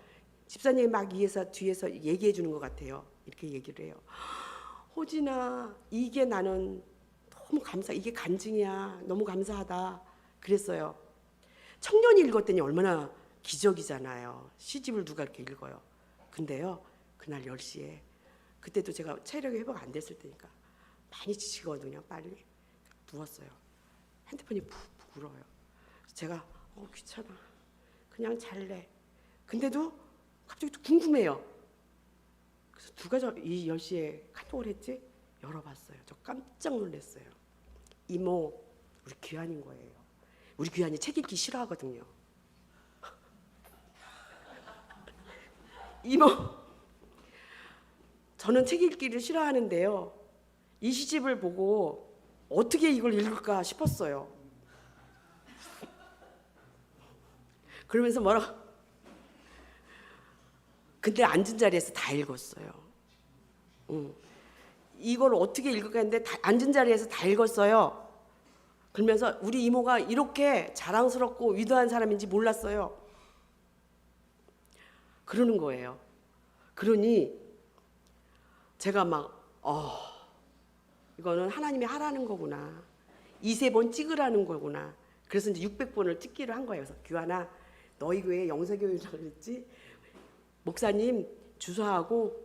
집사님이 막 뒤에서 얘기해 주는 것 같아요. 이렇게 얘기를 해요. 호진아, 이게 나는 너무 이게 간증이야. 너무 감사하다. 그랬어요. 청년이 읽었더니 얼마나 기적이잖아요. 시집을 누가 이렇게 읽어요. 근데요, 그날 10시에 그때도 제가 체력이 회복 안 됐을 때니까 많이 지치거든요. 빨리 누웠어요. 핸드폰이 푹푹 울어요. 제가 귀찮아. 그냥 잘래. 근데도 갑자기 또 궁금해요. 그래서 누가 이 10시에 카톡을 했지? 열어봤어요. 저 깜짝 놀랐어요. 이모, 우리 귀환인 거예요. 우리 귀환이 책 읽기 싫어하거든요. 이모, 저는 책 읽기를 싫어하는데요. 이 시집을 보고 어떻게 이걸 읽을까 싶었어요. 그러면서 근데 앉은 자리에서 다 읽었어요. 이걸 어떻게 읽을까 했는데 앉은 자리에서 다 읽었어요. 그러면서 우리 이모가 이렇게 자랑스럽고 위대한 사람인지 몰랐어요. 그러는 거예요. 그러니 제가 이거는 하나님이 하라는 거구나. 2~3번 찍으라는 거구나. 그래서 이제 600번을 찍기를 한 거예요. 그래서 규환아, 너희 교회 영세교회라고 그랬지? 목사님 주소하고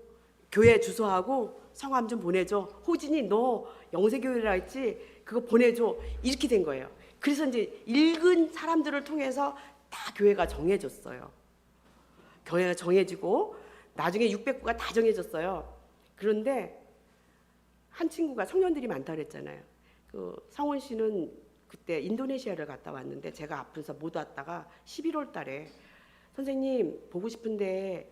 교회 주소하고 성함 좀 보내줘. 호진이 너 영세교회라 했지? 그거 보내줘. 이렇게 된 거예요. 그래서 이제 읽은 사람들을 통해서 다 교회가 정해졌어요. 교회가 정해지고 나중에 600구가 다 정해졌어요. 그런데 한 친구가 청년들이 많다 그랬잖아요. 그 성원 씨는 그때 인도네시아를 갔다 왔는데 제가 아파서 못 왔다가 11월 달에 선생님 보고 싶은데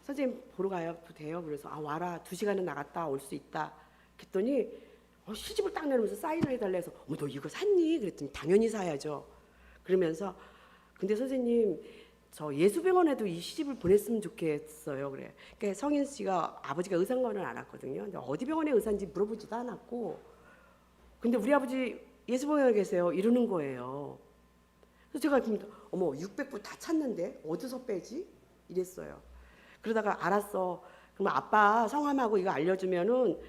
선생님 보러 가도 돼요? 그래서 와라. 2시간은 나갔다 올 수 있다. 그랬더니 시집을 딱 내놓으면서 사인을 해달라 해서 너 이거 샀니? 그랬더니 당연히 사야죠. 그러면서 근데 선생님 저 예수병원에도 이 시집을 보냈으면 좋겠어요. 그래. 그러니까 성인 씨가 아버지가 의사인 거는 알았거든요. 근데 어디 병원에 의사인지 물어보지도 않았고 근데 우리 아버지 예수병원에 계세요. 이러는 거예요. 그래서 제가 600불 다 찼는데 어디서 빼지? 이랬어요. 그러다가 알았어. 그럼 아빠 성함하고 이거 알려주면은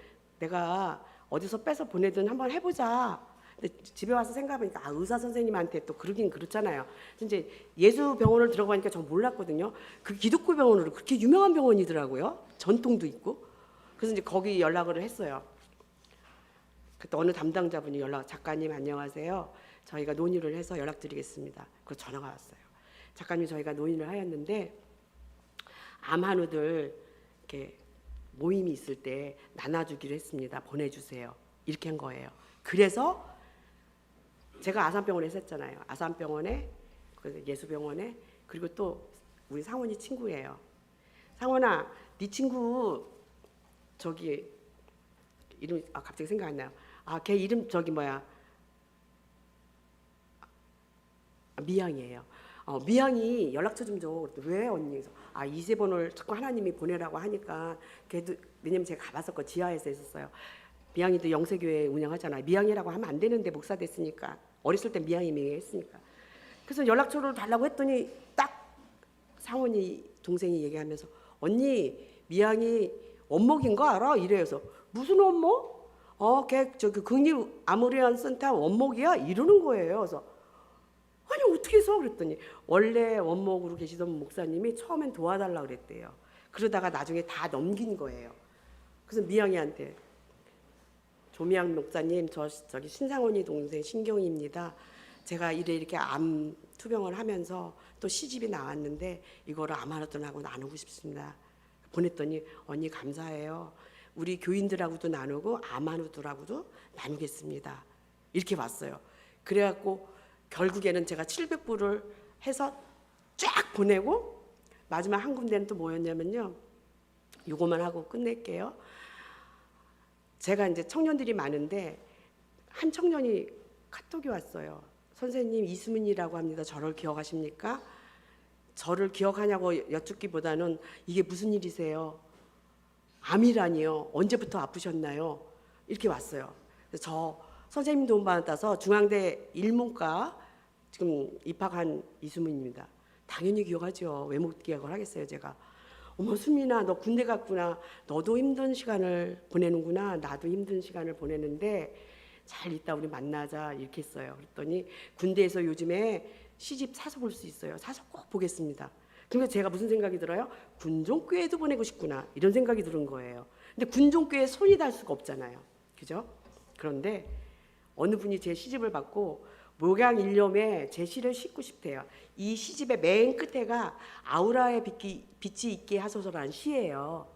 내가 어디서 빼서 보내든 한번 해보자. 근데 집에 와서 생각해보니까 의사 선생님한테 또 그러긴 그렇잖아요. 이제 예수병원을 들어가니까 전 몰랐거든요. 그 기독교 병원으로 그렇게 유명한 병원이더라고요. 전통도 있고. 그래서 이제 거기 연락을 했어요. 그때 어느 담당자분이 작가님 안녕하세요. 저희가 논의를 해서 연락드리겠습니다. 그 전화가 왔어요. 작가님 저희가 논의를 하였는데 암 한우들 이렇게 모임이 있을 때 나눠주기로 했습니다. 보내주세요. 이렇게 한 거예요. 그래서 제가 아산병원에서 했잖아요. 아산병원에 예수병원에 그리고 또 우리 상원이 친구예요. 상원아, 네 친구 저기 이름 갑자기 생각 안 나요. 걔 이름 저기 뭐야? 미양이에요. 미양이 연락처 좀 줘. 왜 언니? 이세번을 자꾸 하나님이 보내라고 하니까 걔도 왜냐면 제가 가봤었고 지하에서 했었어요. 미양이도 영세교회 운영하잖아요. 미양이라고 하면 안 되는데 목사 됐으니까 어렸을 때 미양이 했으니까. 그래서 연락처를 달라고 했더니 딱 상원이 동생이 얘기하면서 언니 미양이 원목인 거 알아? 이래서 무슨 원목? 걔 저기 국립 아모리안 센터 원목이야? 이러는 거예요. 그래서 아니 어떻게 해서 그랬더니 원래 원목으로 계시던 목사님이 처음엔 도와달라고 그랬대요. 그러다가 나중에 다 넘긴 거예요. 그래서 미양이한테 조미양 목사님 저기 신상원이 동생 신경입니다. 제가 이렇게 암 투병을 하면서 또 시집이 나왔는데 이거를 아마존하고 나누고 싶습니다. 보냈더니 언니 감사해요. 우리 교인들하고도 나누고 아마누들하고도 나누겠습니다. 이렇게 왔어요. 그래갖고 결국에는 제가 700불을 해서 쫙 보내고 마지막 한 군데는 또 뭐였냐면요. 요거만 하고 끝낼게요. 제가 이제 청년들이 많은데 한 청년이 카톡이 왔어요. 선생님 이수민이라고 합니다. 저를 기억하십니까? 저를 기억하냐고 여쭙기보다는 이게 무슨 일이세요? 암이라니요. 언제부터 아프셨나요? 이렇게 왔어요. 그래서 저 선생님 도움 받아서 중앙대 일문과 지금 입학한 이수민입니다. 당연히 기억하죠. 왜 못 기억을 하겠어요, 제가. 어머 수민아, 너 군대 갔구나. 너도 힘든 시간을 보내는구나. 나도 힘든 시간을 보내는데 잘 있다 우리 만나자 이렇게 했어요. 그랬더니 군대에서 요즘에 시집 사서 볼 수 있어요. 사서 꼭 보겠습니다. 그러니까 제가 무슨 생각이 들어요? 군종교회도 보내고 싶구나 이런 생각이 드는 거예요. 근데 군종교회에 손이 닿을 수가 없잖아요. 그죠? 그런데 어느 분이 제 시집을 받고 목양일념에 제 시를 싣고 싶대요. 이 시집의 맨 끝에가 아우라의 빛이 있게 하소서라는 시예요.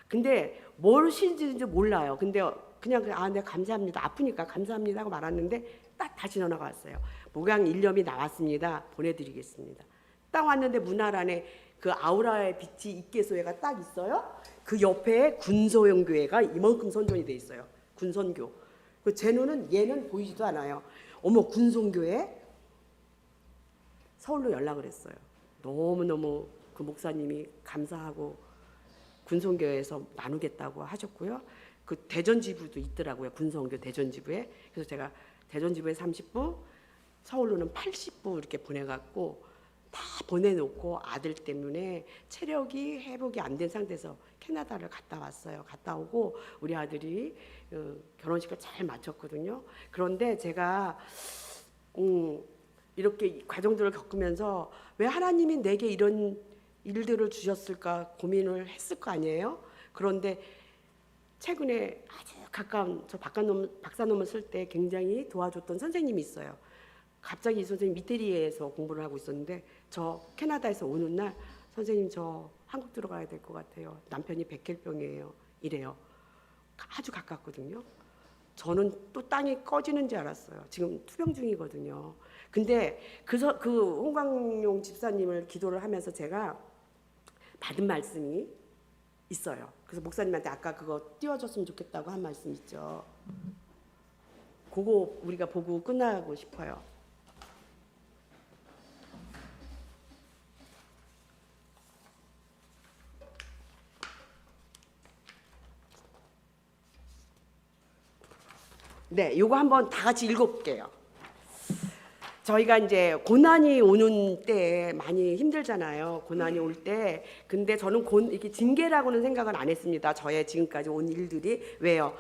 근데 뭘 시인지 몰라요. 근데 그냥 네 감사합니다. 아프니까 감사합니다 하고 말았는데 딱 다시 전화가 왔어요. 목양일념이 나왔습니다. 보내드리겠습니다. 딱 왔는데 문화란에 그 아우라의 빛이 있게소회가 딱 있어요. 그 옆에 군소형교회가 이만큼 선전이 돼 있어요. 군선교. 제 눈은 얘는 보이지도 않아요. 어머 군송교회? 서울로 연락을 했어요. 너무너무 그 목사님이 감사하고 군송교회에서 나누겠다고 하셨고요. 그 대전지부도 있더라고요. 군송교 대전지부에. 그래서 제가 대전지부에 30부, 서울로는 80부 이렇게 보내갖고 다 보내놓고 아들 때문에 체력이 회복이 안 된 상태에서 캐나다를 갔다 왔어요. 갔다 오고 우리 아들이 결혼식을 잘 마쳤거든요. 그런데 제가 이렇게 과정들을 겪으면서 왜 하나님이 내게 이런 일들을 주셨을까 고민을 했을 거 아니에요. 그런데 최근에 아주 가까운 저 박사논문 쓸 때 굉장히 도와줬던 선생님이 있어요. 갑자기 이 선생님 미테리에서 공부를 하고 있었는데 저 캐나다에서 오는 날 선생님 저 한국 들어가야 될 것 같아요. 남편이 백혈병이에요. 이래요. 아주 가깝거든요. 저는 또 땅이 꺼지는 줄 알았어요. 지금 투병 중이거든요. 근데 그 홍광용 집사님을 기도를 하면서 제가 받은 말씀이 있어요. 그래서 목사님한테 아까 그거 띄워줬으면 좋겠다고 한 말씀 있죠. 그거 우리가 보고 끝나고 싶어요. 네, 요거 한번 다 같이 읽어볼게요. 저희가 이제 고난이 오는 때에 많이 힘들잖아요. 고난이 올 때. 근데 저는 이게 징계라고는 생각을 안 했습니다. 저의 지금까지 온 일들이. 왜요?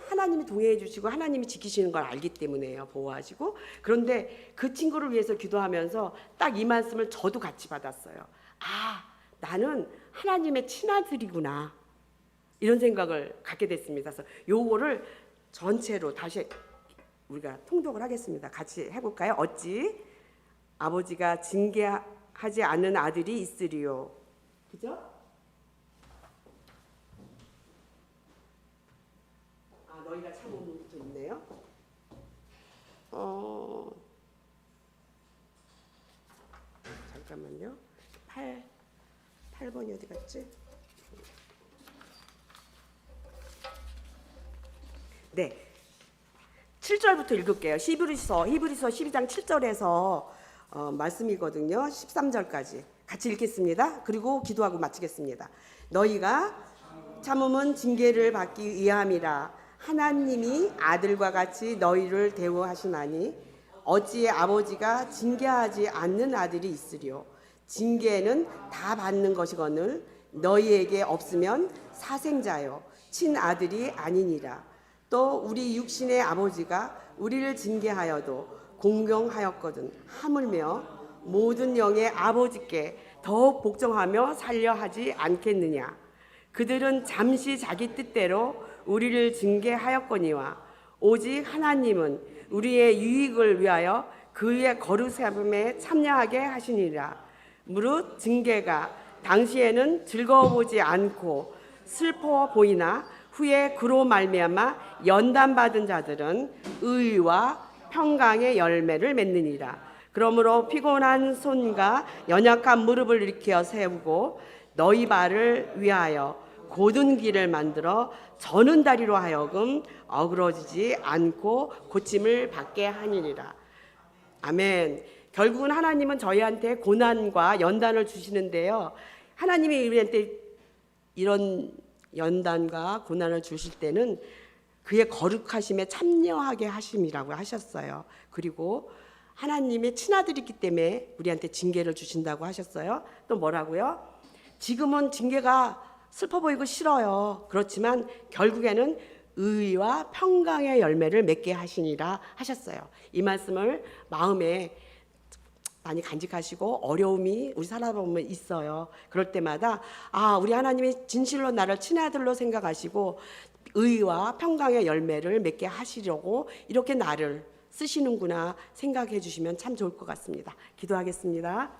하나님이 동행해 주시고 하나님이 지키시는 걸 알기 때문에요. 보호하시고. 그런데 그 친구를 위해서 기도하면서 딱 이 말씀을 저도 같이 받았어요. 아, 나는 하나님의 친아들이구나. 이런 생각을 갖게 됐습니다. 그래서 요거를 전체로 다시 우리가 통독을 하겠습니다. 같이 해볼까요? 어찌 아버지가 징계하지 않는 아들이 있으리요. 그죠? 아, 너희가 참음부터 있네요. 잠깐만요. 8번이 어디 갔지? 네. 7절부터 읽을게요. 히브리서 12장 7절에서 말씀이거든요. 13절까지 같이 읽겠습니다. 그리고 기도하고 마치겠습니다. 너희가 참음은 징계를 받기 위함이라. 하나님이 아들과 같이 너희를 대우하시나니 어찌 아버지가 징계하지 않는 아들이 있으리요. 징계는 다 받는 것이거늘 너희에게 없으면 사생자요 친아들이 아니니라. 또 우리 육신의 아버지가 우리를 징계하여도 공경하였거든 하물며 모든 영의 아버지께 더욱 복종하며 살려 하지 않겠느냐. 그들은 잠시 자기 뜻대로 우리를 징계하였거니와 오직 하나님은 우리의 유익을 위하여 그의 거룩함에 참여하게 하시니라. 무릇 징계가 당시에는 즐거워 보지 않고 슬퍼 보이나 후에 그로 말미암아 연단받은 자들은 의와 평강의 열매를 맺느니라. 그러므로 피곤한 손과 연약한 무릎을 일으켜 세우고 너희 발을 위하여 곧은 길을 만들어 저는 다리로 하여금 어그러지지 않고 고침을 받게 하니라. 아멘. 결국은 하나님은 저희한테 고난과 연단을 주시는데요. 하나님이 우리한테 이런 연단과 고난을 주실 때는 그의 거룩하심에 참여하게 하심이라고 하셨어요. 그리고 하나님의 친아들이기 때문에 우리한테 징계를 주신다고 하셨어요. 또 뭐라고요? 지금은 징계가 슬퍼 보이고 싫어요. 그렇지만 결국에는 의와 평강의 열매를 맺게 하시니라 하셨어요. 이 말씀을 마음에 많이 간직하시고 어려움이 우리 살아보면 있어요. 그럴 때마다 우리 하나님이 진실로 나를 친아들로 생각하시고 의와 평강의 열매를 맺게 하시려고 이렇게 나를 쓰시는구나 생각해 주시면 참 좋을 것 같습니다. 기도하겠습니다.